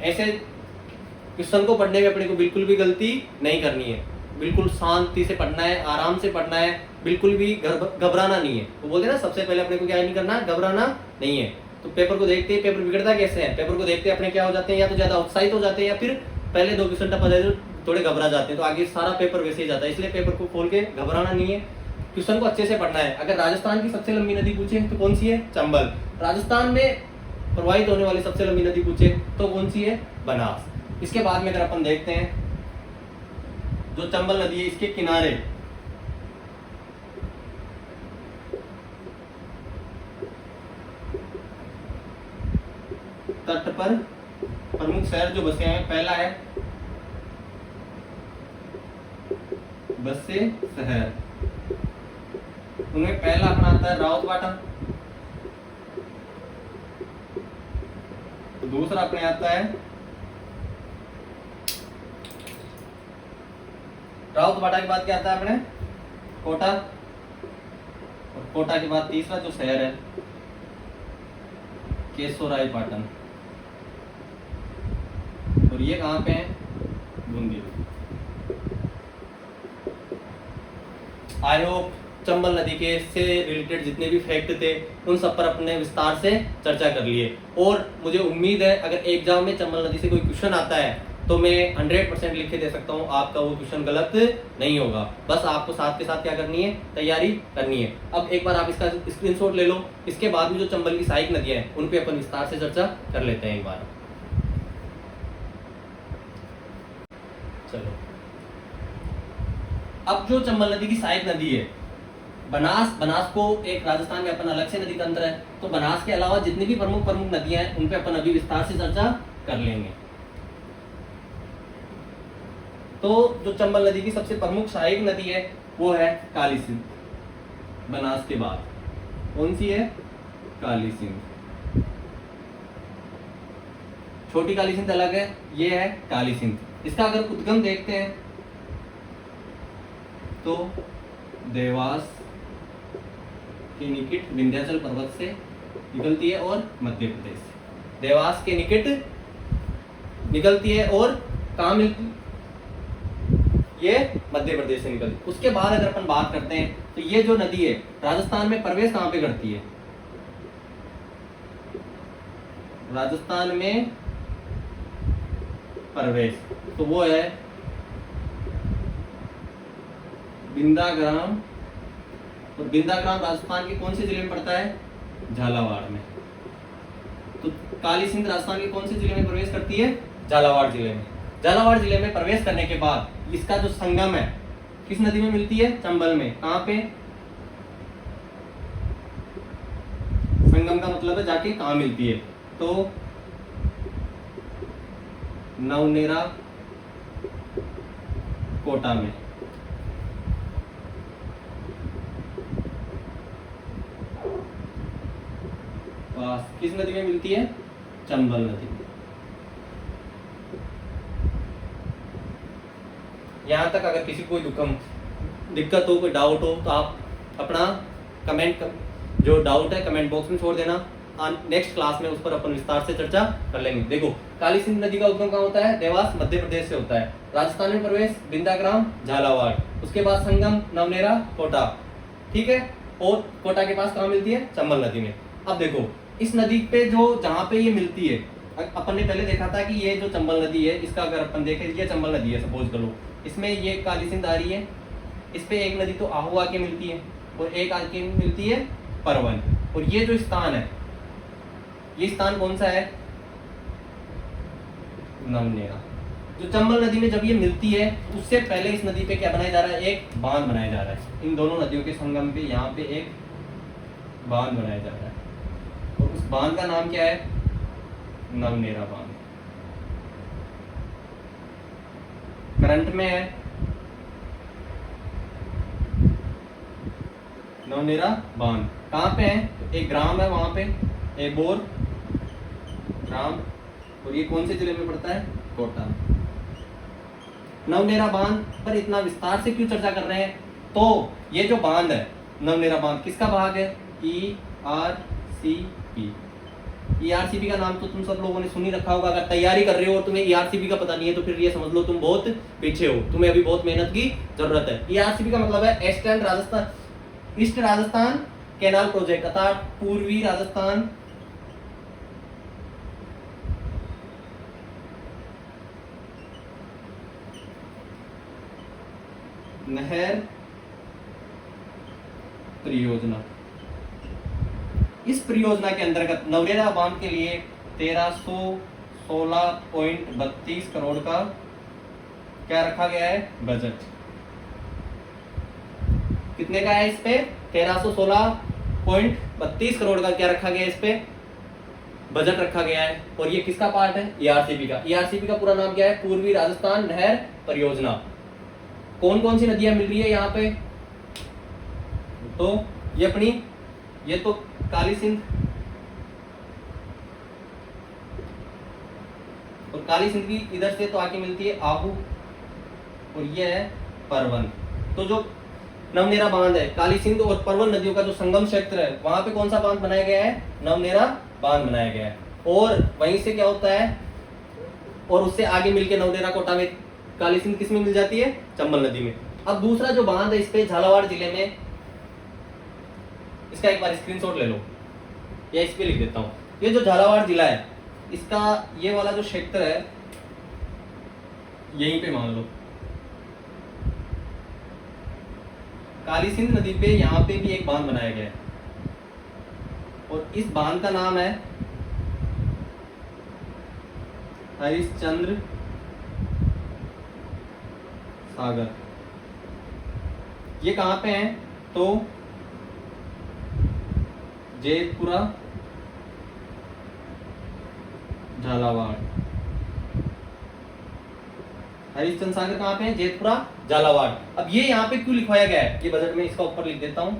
ऐसे क्वेश्चन को पढ़ने में अपने को बिल्कुल भी गलती नहीं करनी है। बिल्कुल शांति से पढ़ना है, आराम से पढ़ना है, बिल्कुल भी घबराना नहीं है। वो बोलते हैं ना सबसे पहले अपने को क्या नहीं करना, घबराना नहीं है। तो पेपर को देखते ही पेपर बिगड़ता कैसे है, पेपर को देखते अपने क्या हो जाते हैं, या तो ज्यादा उत्साहित हो जाते हैं या फिर पहले 2 क्वेश्चन टफ आ जाते थोड़े घबरा जाते हैं, तो आगे सारा पेपर वैसे ही जाता है। इसलिए पेपर को खोल के घबराना नहीं है, क्वेश्चन को अच्छे से पढ़ना है। अगर राजस्थान की सबसे लंबी नदी पूछे तो कौन सी है, चंबल। राजस्थान में प्रवाहित होने वाली सबसे लंबी नदी पूछे तो कौन सी है, बनास। इसके बाद में अगर अपन देखते हैं जो चंबल नदी है, इसके किनारे तट पर प्रमुख शहर जो बसे हैं, पहला है बसे शहर, उनमें पहला अपना आता है राउतवाटा, तो दूसरा अपने आता है राउतवाटा के बाद क्या आता है अपने कोटा, और कोटा के बाद तीसरा जो शहर है केशोरायपाटन, और ये कहाँ पे है, बूंदी। आई होप चंबल नदी के से रिलेटेड जितने भी फैक्ट थे उन सब पर अपने विस्तार से चर्चा कर लिए, और मुझे उम्मीद है अगर एग्जाम में चंबल नदी से कोई क्वेश्चन आता है तो मैं 100% लिख के दे सकता हूँ, आपका वो क्वेश्चन गलत नहीं होगा। बस आपको साथ के साथ क्या करनी है, तैयारी करनी है। अब एक बार आप इसका स्क्रीनशॉट ले लो, इसके बाद में जो चंबल की सहायक नदियां हैं उन पे अपन विस्तार से चर्चा कर लेते हैं एक बार। चलो, अब जो चंबल नदी की सहायक नदी है बनास को एक राजस्थान में अपन अलग से नदी तंत्र है, तो बनास के अलावा जितनी भी प्रमुख नदियां हैं उन पे अपन अभी विस्तार से चर्चा कर लेंगे। तो जो चंबल नदी की सबसे प्रमुख सहायक नदी है वो है काली सिंध, बनास के बाद कौन सी है, काली सिंध। छोटी काली सिंध अलग है, ये है काली सिंध। इसका अगर उद्गम देखते हैं तो देवास के निकट विंध्याचल पर्वत से निकलती है और मध्य प्रदेश से, देवास के निकट निकलती है और कहाँ मिलती, ये मध्य प्रदेश से निकलती। उसके बाद अगर अपन बात करते हैं तो ये जो नदी है राजस्थान में प्रवेश कहाँ पे करती है, राजस्थान में प्रवेश तो वो है बिंदाग्राम, और बिंदाग्राम राजस्थान के कौन से जिले में पड़ता है, झालावाड़ में। तो काली सिंध राजस्थान के कौन से जिले में प्रवेश करती है, झालावाड़ जिले में। झालावाड़ जिले में प्रवेश करने के बाद इसका जो संगम है किस नदी में मिलती है, चंबल में। कहां पे, संगम का मतलब है जाके कहां मिलती है, तो नवनेरा कोटा में। किस नदी में मिलती है, चंबल नदी में। यहां तक अगर किसी को कोई दिक्कत हो, कोई डाउट हो तो आप अपना कमेंट जो डाउट है कमेंट बॉक्स में छोड़ देना, नेक्स्ट क्लास में उस पर अपन विस्तार से चर्चा कर लेंगे। देखो, काली सिंध नदी का उद्गम कहाँ होता है, देवास मध्य प्रदेश से होता है। राजस्थान में प्रवेश बिंदाग्राम झालावाड़, उसके बाद संगम नवनेरा कोटा, ठीक है। और कोटा के पास कहाँ मिलती है, चंबल नदी में। अब देखो इस नदी पे जो जहाँ पे ये मिलती है, अपन ने पहले देखा था कि ये जो चंबल नदी है इसका अगर अपन देखें, ये चंबल नदी है सपोज करो, इसमें ये काली सिंध आ रही है, इस पे एक नदी तो आहू आके मिलती है और एक आके मिलती है परवन। और ये जो स्थान है, ये स्थान कौन सा है, नवनेरा। जो चंबल नदी में जब ये मिलती है उससे पहले इस नदी पे क्या बनाया जा रहा है, एक बांध बनाया जा रहा है। इन दोनों नदियों के संगम पे यहाँ पे एक बांध बनाया जा रहा है, और उस बांध का नाम क्या है, नवनेरा बांध। करंट में है नवनेरा बांध। कहाँ पे है, एक ग्राम है वहां पे, एबोर ग्राम, और ये कौन से जिले में पड़ता है, कोटा। नवनेरा बांध पर इतना विस्तार से क्यों चर्चा कर रहे हैं, तो ये जो बांध है नवनेरा बांध किसका भाग है, ERCP, ईआरसीपी का नाम तो तुम सब लोगों ने सुन ही रखा होगा। अगर तैयारी कर रहे हो और तुम्हें ईआरसीपी का पता नहीं है तो फिर ये समझ लो तुम बहुत पीछे हो, तुम्हें अभी बहुत मेहनत की जरूरत है। ईआरसीपी का मतलब है eastern Rajasthan, east Rajasthan canal project, अर्थात पूर्वी राजस्थान नहर परियोजना। इस परियोजना के अंतर्गत नवरेरा बांध के लिए 1316.32 करोड़ का क्या रखा गया है, बजट। कितने का है इस पे, 1316.32 करोड़ का क्या रखा गया है, इस पे बजट रखा गया है। और ये किसका पार्ट है, ईआरसीपी का। ईआरसीपी का पूरा नाम क्या है, पूर्वी राजस्थान नहर परियोजना। कौन कौन सी नदियां मिल रही है यहाँ पे, तो ये अपनी, ये तो काली सिंध, और काली सिंध की इधर से तो आके मिलती है आहू, और ये है परवन। तो जो नवनेरा बांध है, काली सिंध और परवन नदियों का जो संगम क्षेत्र है, वहां पे कौन सा बांध बनाया गया है, नवनेरा बांध बनाया गया है। और वहीं से क्या होता है, और उससे आगे मिलके नवनेरा कोटा में काली सिंध किस में मिल जाती है, चंबल नदी में। अब दूसरा जो बांध है इस पे झालावाड़ जिले में, इसका एक बार स्क्रीनशॉट ले लो या इस पे लिख देता हूं। ये जो झालावाड़ जिला है, इसका ये वाला जो क्षेत्र है यहीं पे मान लो, काली सिंध नदी पे यहाँ पे भी एक बांध बनाया गया है, और इस बांध का नाम है हरिश्चंद्र सागर। ये कहाँ पे है, तो जेतपुरा झालावाड़। हरिश्चंद्र सागर कहाँ पे है, जेतपुरा झालावाड़। अब ये यहाँ पे क्यों लिखवाया गया है, ये बजट में इसका ऊपर लिख देता हूं।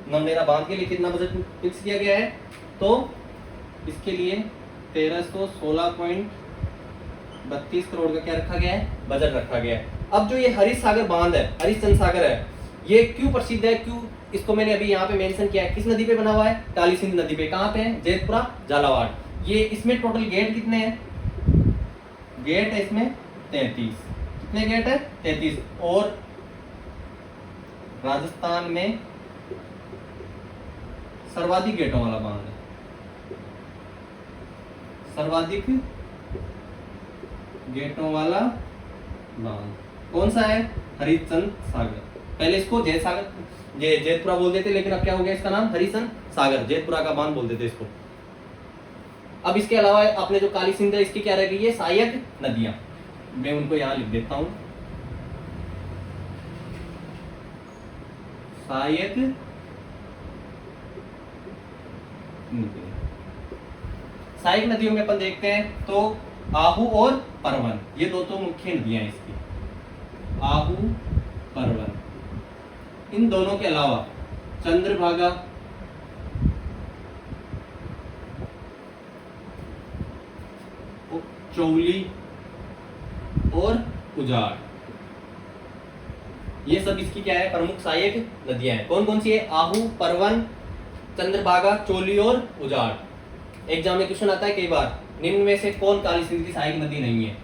नवनेरा बांध के लिए कितना बजट फिक्स किया गया है, तो इसके लिए 1316.32 करोड़ का क्या रखा गया है, बजट रखा गया है। अब जो ये हरीश सागर बांध है, हरिश्चंद्र सागर है, ये क्यों प्रसिद्ध है, क्यों इसको मैंने अभी यहाँ पे मेंशन किया है, किस नदी पे बना हुआ है, काली सिंध नदी पे। कहाँ पे है, जेतपुरा झालावाड़। ये इसमें टोटल गेट कितने हैं, गेट है इसमें 33। कितने गेट है, 33। और राजस्थान में सर्वाधिक गेटों वाला बांध है, सर्वाधिक गेटों वाला बांध कौन सा है, हरिश्चंद्र सागर। पहले इसको जय सागर, जेतपुरा बोल देते, लेकिन अब क्या हो गया इसका नाम, हरिश्चंद्र सागर, जेतपुरा का बांध बोल देते इसको। अब इसके अलावा आपने जो काली सिंध है, इसकी क्या रह गई है, सहायक नदियां। मैं उनको यहां लिख देता हूं, सहायक नदियां। सहायक नदियों में अपन देखते हैं तो आहू और परवन, ये दो तो मुख्य नदियां हैं इसकी, आहू परवन। इन दोनों के अलावा चंद्रभागा, चौली और उजाड़, ये सब इसकी क्या है, प्रमुख सहायक नदियां हैं। कौन कौन सी है, आहू, परवन, चंद्रभागा, चोली और उजाड़। एग्जाम में क्वेश्चन आता है कई बार, निम्न में से कौन काली सिंध की सहायक नदी नहीं है,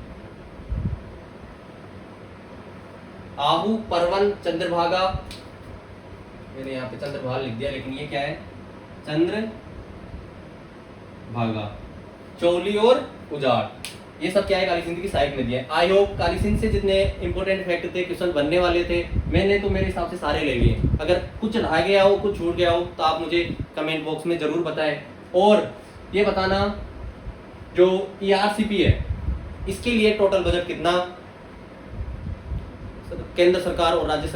आहू, परवन, चंद्रभागा, मैंने यहाँ पे चंद्रभागा लिख दिया, लेकिन ये क्या है, चंद्रभागा, चौली और उजाड़। ये सब क्या है, काली सिंध की सहायक नदी है। आई होप काली सिंध से जितने इंपॉर्टेंट फैक्ट थे, क्वेश्चन बनने वाले थे, मैंने तो मेरे हिसाब से सारे ले लिए। अगर कुछ रह गया हो, कुछ छूट गया हो, तो आप मुझे कमेंट बॉक्स में जरूर बताएं। और ये बताना जो ईआरसीपी है, इसके लिए टोटल बजट कितना केंद्र सरकार और राज्य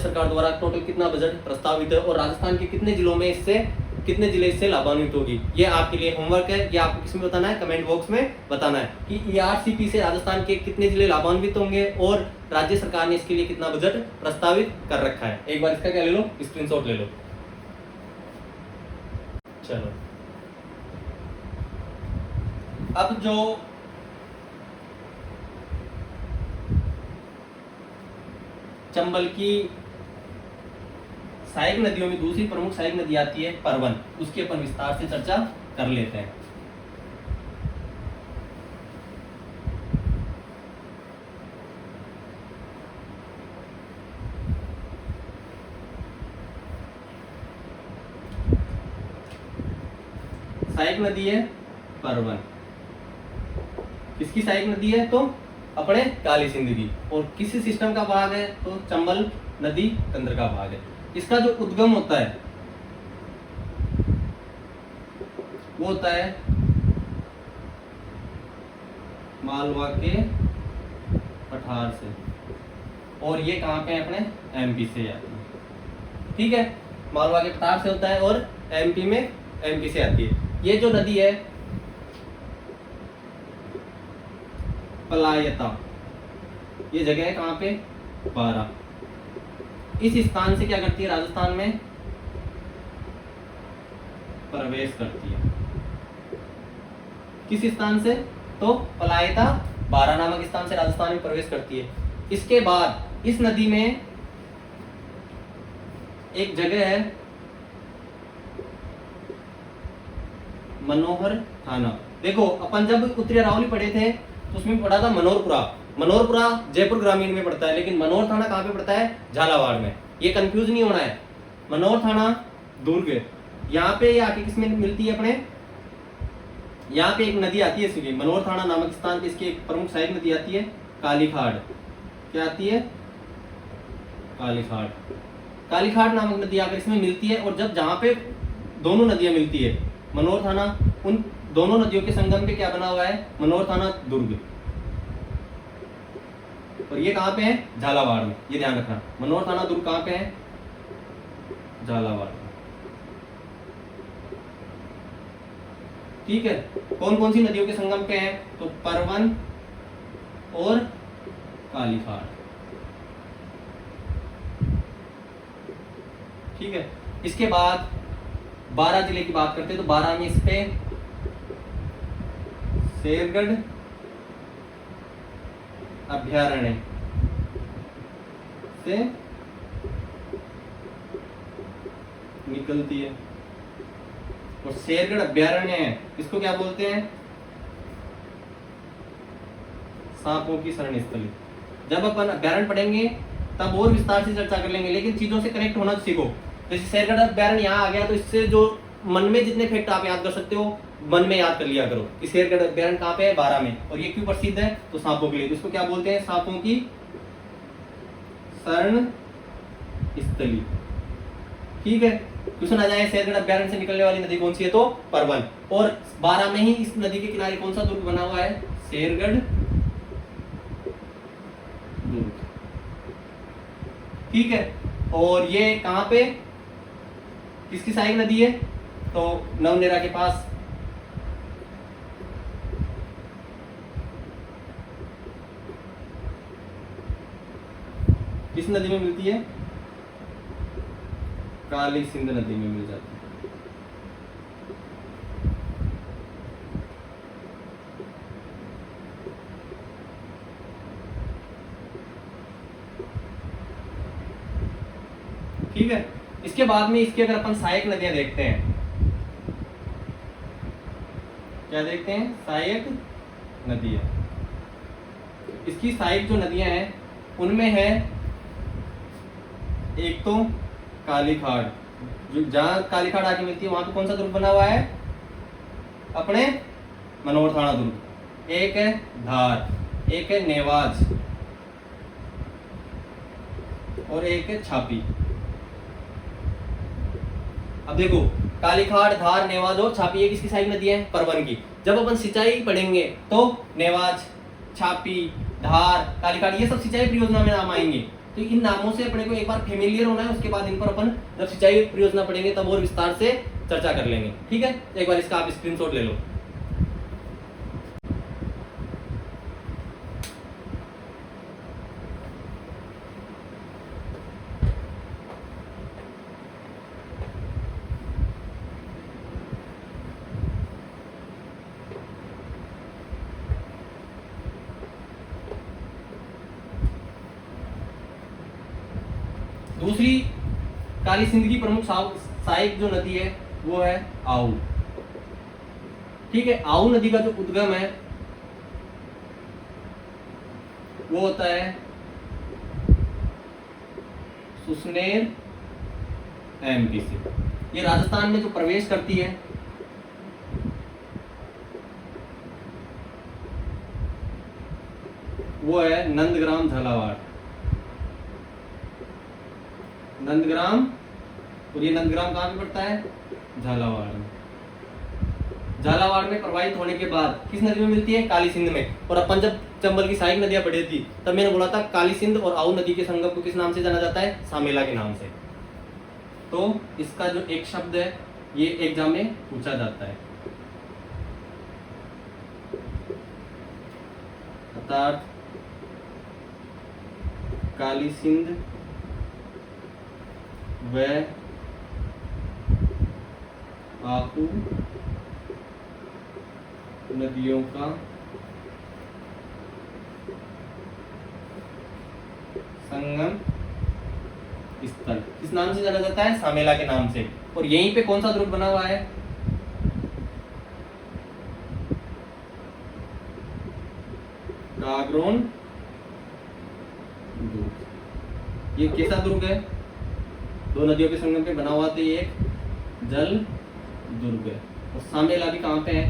सरकार द्वारा टोटल कितना बजट प्रस्तावित है, और राजस्थान के कितने जिलों में इससे, कितने जिले इससे लाभान्वित होगी। ये आपके लिए होमवर्क है, ये आपको किसमें बताना है, कमेंट बॉक्स में बताना है कि ईआरसीपी से राजस्थान के कितने जिले लाभान्वित होंगे और राज्य सरकार ने इसके लिए कितना बजट प्रस्तावित कर रखा है। एक बार इसका क्या ले लो, स्क्रीनशॉट ले लो। चलो, अब जो चंबल की सहायक नदियों में दूसरी प्रमुख सहायक नदी आती है परवन, उसकी अपन विस्तार से चर्चा कर लेते हैं। सहायक नदी है परवन, किसकी सहायक नदी है तो अपने काली सिंध की, और किसी सिस्टम का भाग है तो चंबल नदी तंत्र का भाग है। इसका जो उद्गम होता है वो होता है मालवा के पठार से, और ये कहाँ पे है अपने एमपी से आती है। ठीक है, मालवा के पठार से होता है और एमपी से आती है। ये जो नदी है पलायता, ये जगह है कहाँ पे, बारा। इस स्थान से क्या करती है, राजस्थान में प्रवेश करती है। किस स्थान से तो पलायता बारा नामक स्थान से राजस्थान में प्रवेश करती है। इसके बाद इस नदी में एक जगह है मनोहर थाना। देखो अपन जब उत्तरी अरावली पढ़े थे तो उसमें पढ़ा था मनोहरपुरा। मनोहरपुरा जयपुर ग्रामीण में पड़ता है, लेकिन मनोहर थाना कहाँ पे पड़ता है, झालावाड़ में। ये कंफ्यूज नहीं होना है। मनोहर थाना दुर्ग, यहाँ पे ये आके किसमें मिलती है अपने, यहाँ पे एक नदी आती है इसकी मनोहर थाना नामक स्थान पे। इसकी एक प्रमुख सहायक नदी आती है कालीखाड़। क्या आती है, कालीखाड़। कालीखाड़ नामक नदी आकर इसमें मिलती है, और जब जहाँ पे दोनों नदियां मिलती है मनोहर थाना, उन दोनों नदियों के संगम पे क्या बना हुआ है, मनोहर थाना दुर्ग। और ये कहाँ पे है, झालावाड़ में। ये ध्यान रखना, मनोहर थाना दुर्ग कहाँ पे है, झालावाड़। ठीक है, कौन कौन सी नदियों के संगम पे है तो परवन और कालीखाड़। ठीक है, इसके बाद बारा जिले की बात करते हैं तो बारा में इस पे शेरगढ़ अभ्यारण्य से निकलती है। और शेरगढ़ अभ्यारण्य है, इसको क्या बोलते हैं, सांपों की शरण स्थली। जब अपन अभ्यारण्य पढ़ेंगे तब और विस्तार से चर्चा कर लेंगे, लेकिन चीजों से कनेक्ट होना सीखो। जैसे शेरगढ़ अभ्यारण्य यहाँ आ गया तो इससे जो मन में जितने फैक्ट आप याद कर सकते हो मन में याद कर लिया करो कि शेरगढ़ अभ्यारण्य कहाँ पे है, बारा में। और ये क्यों प्रसिद्ध है तो सांपों के लिए। तो इसको क्या बोलते हैं, सांपों की शरण स्थली। ठीक है, क्वेश्चन आ जाए शेरगढ़ अभ्यारण्य से निकलने वाली नदी कौन सी है तो परवन। और बारा में ही इस नदी के किनारे कौन सा दुर्ग बना हुआ है, शेरगढ़ दुर्ग। ठीक है, और ये कहाँ पे किसकी सहायक नदी है तो नवनेरा के पास। किस नदी में मिलती है, काली सिंध नदी में मिल जाती है। ठीक है, इसके बाद में इसके अगर अपन सहायक नदियां देखते हैं, क्या देखते हैं, सहायक नदियां। इसकी सहायक जो नदियां हैं उनमें है एक तो कालीखाड़, जो जहां कालीखाड़ आके मिलती है वहां पे कौन सा दुर्ग बना हुआ है, अपने मनोहर थाना दुर्ग। एक है धार, एक है नेवाज और एक है छापी। अब देखो कालीखाड़, धार, नेवाज और छापी ये किसकी सहायक नदी है, परवन की। जब अपन सिंचाई पढ़ेंगे तो नेवाज, छापी, धार, कालीखाड़ ये सब सिंचाई परियोजना में नाम आएंगे। तो इन नामों से अपने को एक बार फेमिलियर होना है, उसके बाद इन पर अपन जब सिंचाई परियोजना पढ़ेंगे तब और विस्तार से चर्चा कर लेंगे। ठीक है, एक बार इसका आप स्क्रीनशॉट ले लो। दूसरी काली सिंध की प्रमुख सहायक जो नदी है वो है आऊ। ठीक है। आऊ नदी का जो उद्गम है वो होता है सुसनेर एमपी से। ये राजस्थान में जो प्रवेश करती है वो है नंदग्राम झालावाड़। नंदग्राम, और ये नंदग्राम कहाँ पे पड़ता है? झालावाड़ में। झालावाड़ में प्रवाहित होने के बाद किस नदी में मिलती है? काली सिंध में। और अपन जब चंबल की सहायक नदियां पढ़ी थी तब मैंने बोला था काली सिंध और आऊ नदी के संगम को किस नाम से जाना जाता है? सामेला के नाम से। तो इसका जो एक शब्द है ये एग्जाम में पूछा जाता है, अर्थात काली सिंध व आहू नदियों का संगम स्थल किस नाम से जाना जाता है? सामेला के नाम से। और यहीं पे कौन सा दुर्ग बना हुआ है? गागरोन दुर्ग। ये कैसा दुर्ग है? दो नदियों के संगम पे बना हुआ, तो ये एक जल दुर्ग है। और सामेला भी कहाँ पे है?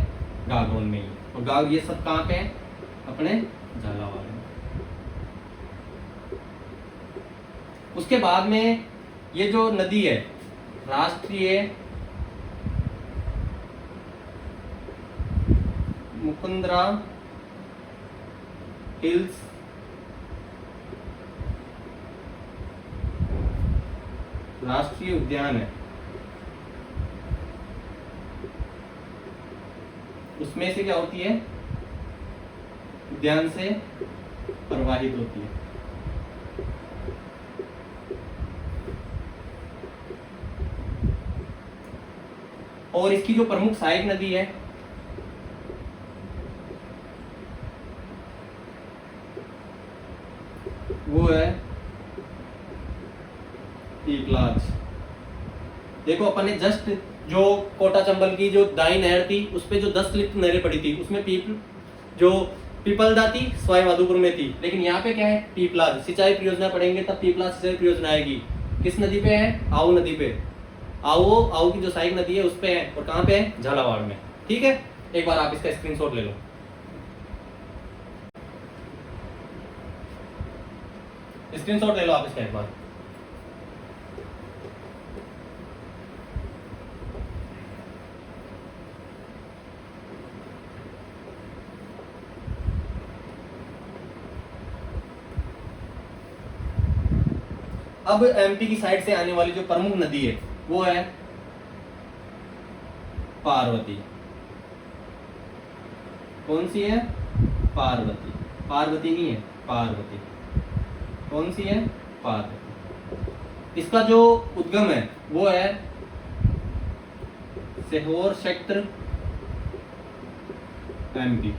गागरोन में ही। और ये सब कहाँ पे है? अपने झालावाड़ में। उसके बाद में ये जो नदी है राष्ट्रीय मुकुंदरा हिल्स राष्ट्रीय उद्यान है, उसमें से क्या होती है? उद्यान से प्रवाहित होती है। और इसकी जो प्रमुख सहायक नदी है वो है पीपलाज। देखो अपन ने जस्ट जो कोटा चंबल की जो दाई नहर थी उस पे जो 10 लिफ्ट नहरें पड़ी थी उसमें जो पीपलदा थी सवाई माधोपुर में थी, लेकिन यहाँ पे क्या है? पीपलाज। सिंचाई परियोजना पढ़ेंगे तब पीपलाज सिंचाई परियोजना आएगी। किस नदी पे है? आऊ नदी पे। आऊ की जो सहायक नदी है उस पे है। और कहाँ पे है? झालावाड़ में। ठीक है, एक बार आप इसका स्क्रीनशॉट ले लो। स्क्रीनशॉट ले लो आप इसका एक बार। अब एमपी की साइड से आने वाली जो प्रमुख नदी है वो है पार्वती। कौन सी है? पार्वती। पार्वती नहीं है, पार्वती। कौन सी है? पार्वती। इसका जो उद्गम है वो है सीहोर क्षेत्र एमपी।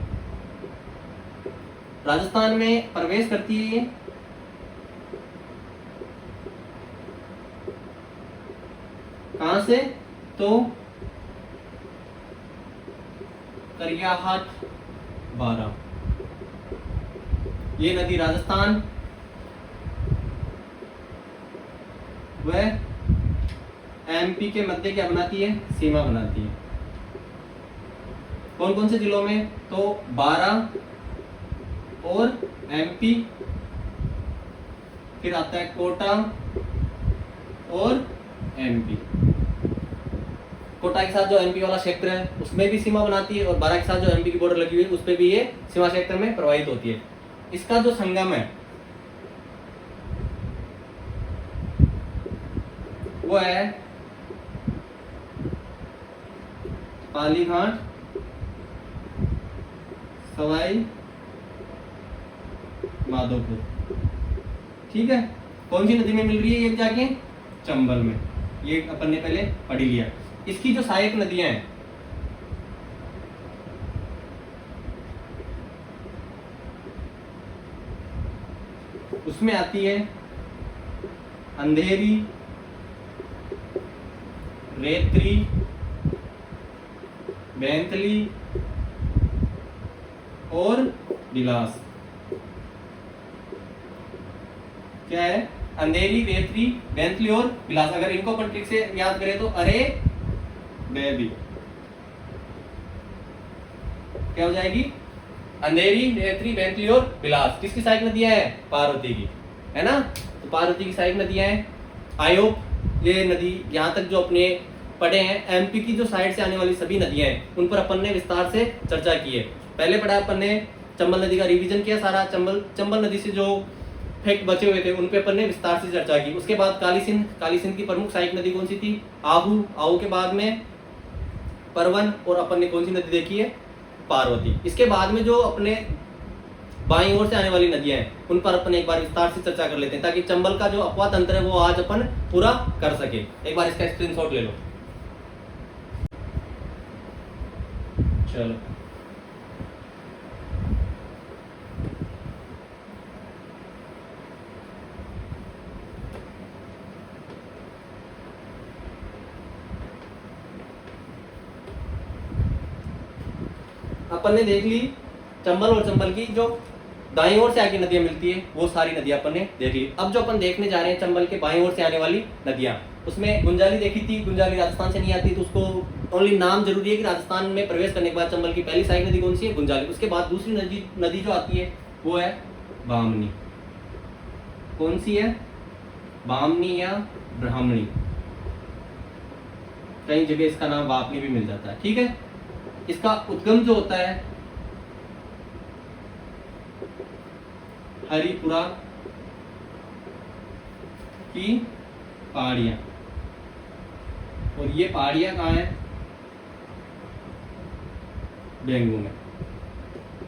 राजस्थान में प्रवेश करती है ये कहां से? तो करियाहाट 12। ये नदी राजस्थान व एमपी के मध्य क्या बनाती है? सीमा बनाती है। कौन कौन से जिलों में? तो 12 और एमपी, फिर आता है कोटा और एमपी। कोटा के साथ जो एमपी वाला क्षेत्र है उसमें भी सीमा बनाती है और 12 के साथ जो एमपी की बॉर्डर लगी हुई है उस पे भी ये सीमा क्षेत्र में प्रवाहित होती है। इसका जो संगम है वो है पालीघाट सवाई माधोपुर। ठीक है, कौन सी नदी में मिल रही है ये? जाके चंबल में। ये अपन ने पहले पढ़ लिया। इसकी जो सहायक नदियां हैं उसमें आती है अंधेरी, रेत्री, बैंतली, और बिलास। क्या है? अंधेरी, रेतरी, बेंतली और बिलास। अगर इनको अपन ट्रिक से याद करें तो अरे बेबी क्या हो जाएगी? अंधेरी, रेतरी, बेंतली और बिलास। किसकी सहायक नदियां हैं? पार्वती की, है ना। तो पार्वती की सहायक नदियां हैं। आई होप ये नदी यहाँ तक जो अपने पढ़े हैं, एमपी की जो साइड से आने वाली सभी नदियां हैं उन पर अपन ने विस्तार से चर्चा की है। पहले पढ़ा अपन ने चंबल नदी का रिवीजन किया सारा। चंबल नदी से जो फैक्ट बचे हुए थे उन पे अपन ने विस्तार से चर्चा की। उसके बाद काली सिंध की प्रमुख सहायक नदी कौन सी थी? आहू के बाद में परवन, और अपन ने कौन सी नदी देखी है? पार्वती। इसके बाद में जो अपने बाईं ओर से आने वाली नदियां हैं उन पर अपन एक बार विस्तार से चर्चा कर लेते हैं, ताकि चंबल का जो अपवाद तंत्र है वो आज अपन पूरा कर सके। एक बार इसका स्क्रीनशॉट ले लो। चलो अपन ने देख ली चंबल और चंबल की जो दाईं ओर से आगे नदियां मिलती है वो सारी नदियां अपन ने देख ली। अब जो अपन देखने जा रहे हैं चंबल के बाईं ओर से आने वाली नदियां, उसमें गुंजाली देखी थी। गुंजाली राजस्थान से नहीं आती, तो उसको ओनली नाम जरूरी है कि राजस्थान में प्रवेश करने के बाद चंबल की पहली सहायक नदी कौन सी है? गुंजाली। उसके बाद दूसरी नदी जो आती है वो है बामनी। कौन सी है? बामनी या ब्राह्मणी, कई जगह इसका नाम वापनी भी मिल जाता है, ठीक है। इसका उद्गम जो होता है हरिपुरा की पहाड़ियां, और ये पहाड़ियां कहाँ है? बेगू में।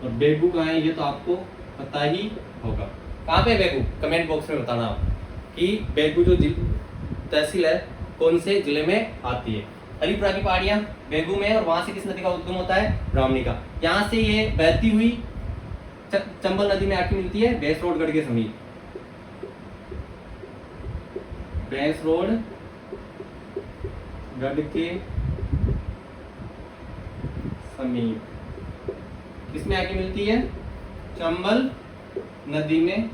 और बेगू कहाँ है ये तो आपको पता ही होगा। कहाँ पे बेगू? कमेंट बॉक्स में बताना आप कि बेगू जो तहसील है कौन से जिले में आती है। हरिपुरा की पहाड़ियां बेगू में, और वहां से किस नदी का उद्गम होता है? ब्राह्मणी का। यहाँ से ये बहती हुई चंबल नदी में आके मिलती है भैंसरोडगढ़ के समीप। भैंसरोडगढ़ के समीप किसमें आके मिलती है? चंबल नदी में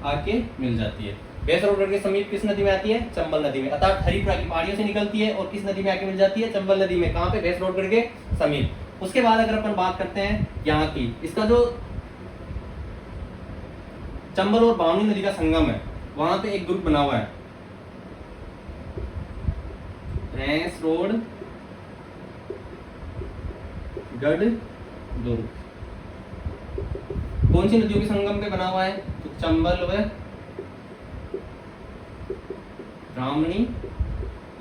आके मिल जाती है। भैंसरोडगढ़ के समीप किस नदी में आती है? चंबल नदी में। अर्थात हरिपुरा की पहाड़ियों से निकलती है और किस नदी में आके मिल जाती है? चंबल नदी में। कहाँ पे? भैंसरोडगढ़ के समीप। उसके बाद अगर अपन बात करते हैं यहाँ की, इसका जो चंबल और बामनी नदी का संगम है वहां पे एक दुर्ग बना हुआ है, भैंसरोडगढ़ दुर्ग। कौन सी नदियों के संगम पे बना हुआ है? तो चंबल व ब्राह्मणी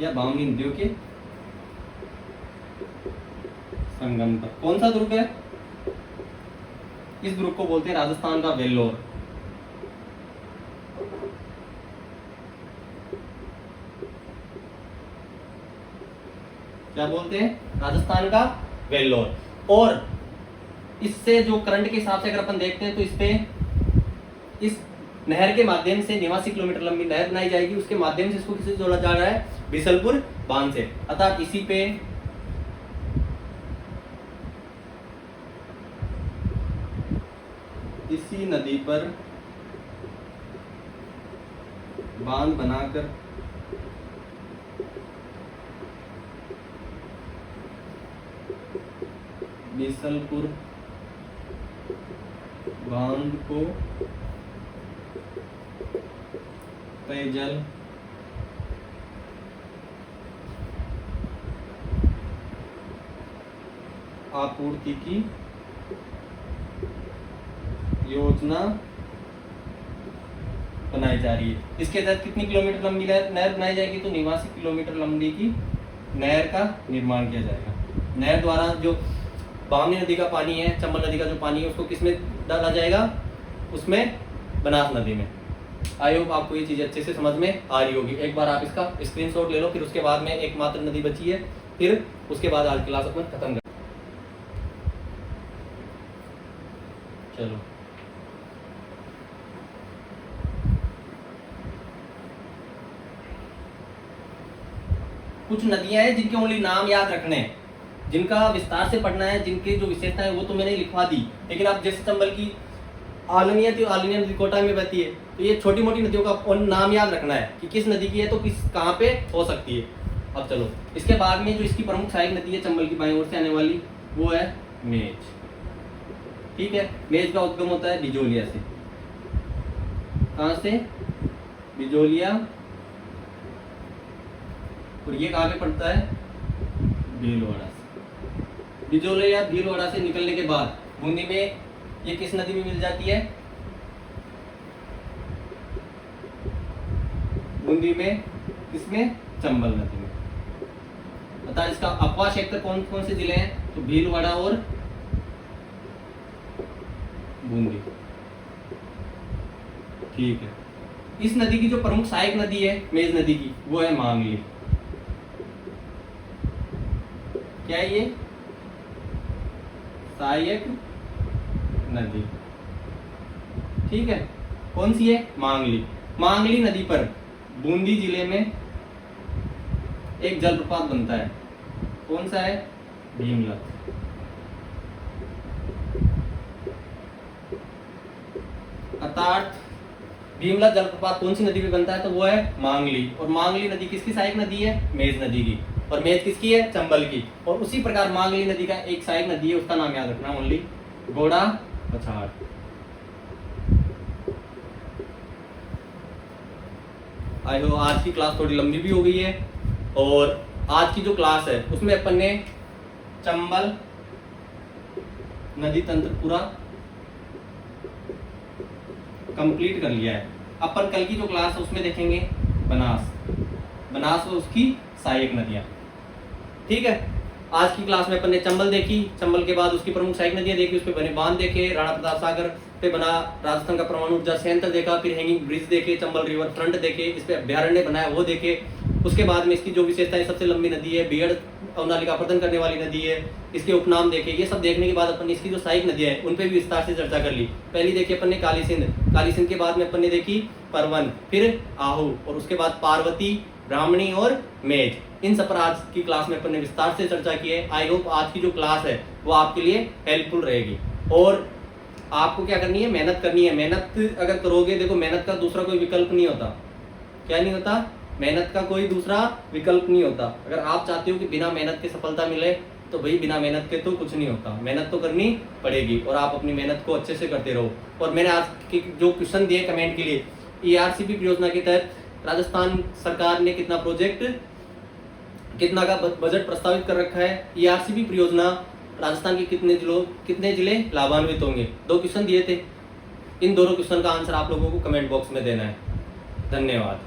या बामनी नदियों के संगम पर। कौन सा दुर्ग है? इस दुर्ग को बोलते हैं राजस्थान का वेल्लोर। क्या बोलते हैं? राजस्थान का वेल्लोर। और इससे जो करंट के हिसाब से अगर अपन देखते हैं तो इस पे इस नहर के माध्यम से 89 किलोमीटर लंबी नहर बनाई जाएगी। उसके माध्यम से इसको किससे जोड़ा जा रहा है? बिसलपुर बांध से। अर्थात इसी पे इसी नदी पर बांध बनाकर बिसलपुर बांध को पेयजल आपूर्ति की योजना बनाई जा रही है। इसके तहत कितनी किलोमीटर लंबी नहर बनाई जाएगी? तो 89 किलोमीटर लंबी की नहर का निर्माण किया जाएगा। नहर द्वारा जो बामनी नदी का पानी है, चंबल नदी का जो पानी है, उसको किसमें डाला जाएगा? उसमें बनास नदी में। आई होप आपको ये चीज़ अच्छे से समझ में आ रही होगी। एक बार आप इसका स्क्रीनशॉट ले लो। फिर उसके बाद में एकमात्र नदी बची है, फिर उसके बाद आज क्लास अपन खत्म कर। चलो कुछ नदियां हैं जिनके ओनली नाम याद रखने हैं। जिनका विस्तार से पढ़ना है, जिनकी जो विशेषता है वो तो मैंने लिखवा दी, लेकिन अब जैसे चंबल की आलनिया थी, आलनिया नदी कोटा में बहती है, तो ये छोटी मोटी नदियों का नाम याद रखना है कि किस नदी की है तो किस कहाँ पे हो सकती है। अब चलो इसके बाद में जो इसकी प्रमुख सहायक नदी है चंबल की बाईं ओर से आने वाली, वो है मेज। ठीक है, मेज का उद्गम होता है बिजोलिया से। कहाँ से? बिजोलिया। और ये कहाँ पे पड़ता है? भीलवाड़ा से। बिजोलिया भीलवाड़ा से निकलने के बाद बूंदी में ये किस नदी में मिल जाती है? बूंदी में किसमें? चंबल नदी में। अतः इसका अपवा क्षेत्र कौन कौन से जिले हैं? तो भीलवाड़ा और बूंदी। ठीक है, इस नदी की जो प्रमुख सहायक नदी है मेज नदी की, वो है मांगली। क्या है ये? सहायक नदी। ठीक है, कौन सी है? मांगली। मांगली नदी पर बूंदी जिले में एक जलप्रपात बनता है। कौन सा है? भीमलत। अर्थात भीमलत जलप्रपात कौन सी नदी पे बनता है? तो वो है मांगली। और मांगली नदी किसकी सहायक नदी है? मेज नदी की। और मेज किसकी है? चंबल की। और उसी प्रकार मांगली नदी का एक सहायक नदी है, उसका नाम याद रखना ओनली, घोड़ा पछाड़। आई होप आज की क्लास थोड़ी लंबी भी हो गई है, और आज की जो क्लास है उसमें अपन ने चंबल नदी तंत्र पूरा कंप्लीट कर लिया है। अपन कल की जो क्लास है उसमें देखेंगे बनास, बनास और उसकी सहायक नदियां। ठीक है, आज की क्लास में अपन ने चंबल देखी, चंबल के बाद उसकी प्रमुख सहायक नदियां देखी, उस पर बने बांध देखे, राणा प्रताप सागर पे बना राजस्थान का परमाणु ऊर्जा संयंत्र देखा, फिर हैंगिंग ब्रिज देखे, चंबल रिवर फ्रंट देखे, इस पे अभ्यारण्य बनाया वो देखे। उसके बाद में इसकी जो विशेषता है, सबसे लंबी नदी है, बेहड़ अवनाली का प्रदन करने वाली नदी है, इसके उपनाम देखे। ये सब देखने के बाद अपन इसकी जो सहायक नदियां हैं उन पे भी विस्तार से चर्चा कर ली। पहली देखी अपन ने काली सिंध, काली सिंध के बाद में अपन ने देखी परवन, फिर आहू, और उसके बाद पार्वती, ब्राह्मणी और मेज। इन सब पर आज की क्लास में अपन ने विस्तार से चर्चा की है। आई होप आज की जो क्लास है वो आपके लिए हेल्पफुल रहेगी। और आपको क्या करनी है? मेहनत करनी है। मेहनत अगर करोगे, देखो मेहनत का दूसरा कोई विकल्प नहीं होता। क्या नहीं होता? मेहनत का कोई दूसरा विकल्प नहीं होता। अगर आप चाहते हो कि बिना मेहनत के सफलता मिले, तो भाई बिना मेहनत के तो कुछ नहीं होता। मेहनत तो करनी पड़ेगी, और आप अपनी मेहनत को अच्छे से करते रहो। और मैंने आज के जो क्वेश्चन दिए कमेंट के लिए, ERCP परियोजना के तहत राजस्थान सरकार ने कितना प्रोजेक्ट, कितना का बजट प्रस्तावित कर रखा है, ERCP परियोजना राजस्थान के कितने जिले लाभान्वित होंगे, 2 क्वेश्चन दिए थे। इन दोनों क्वेश्चन का आंसर आप लोगों को कमेंट बॉक्स में देना है। धन्यवाद।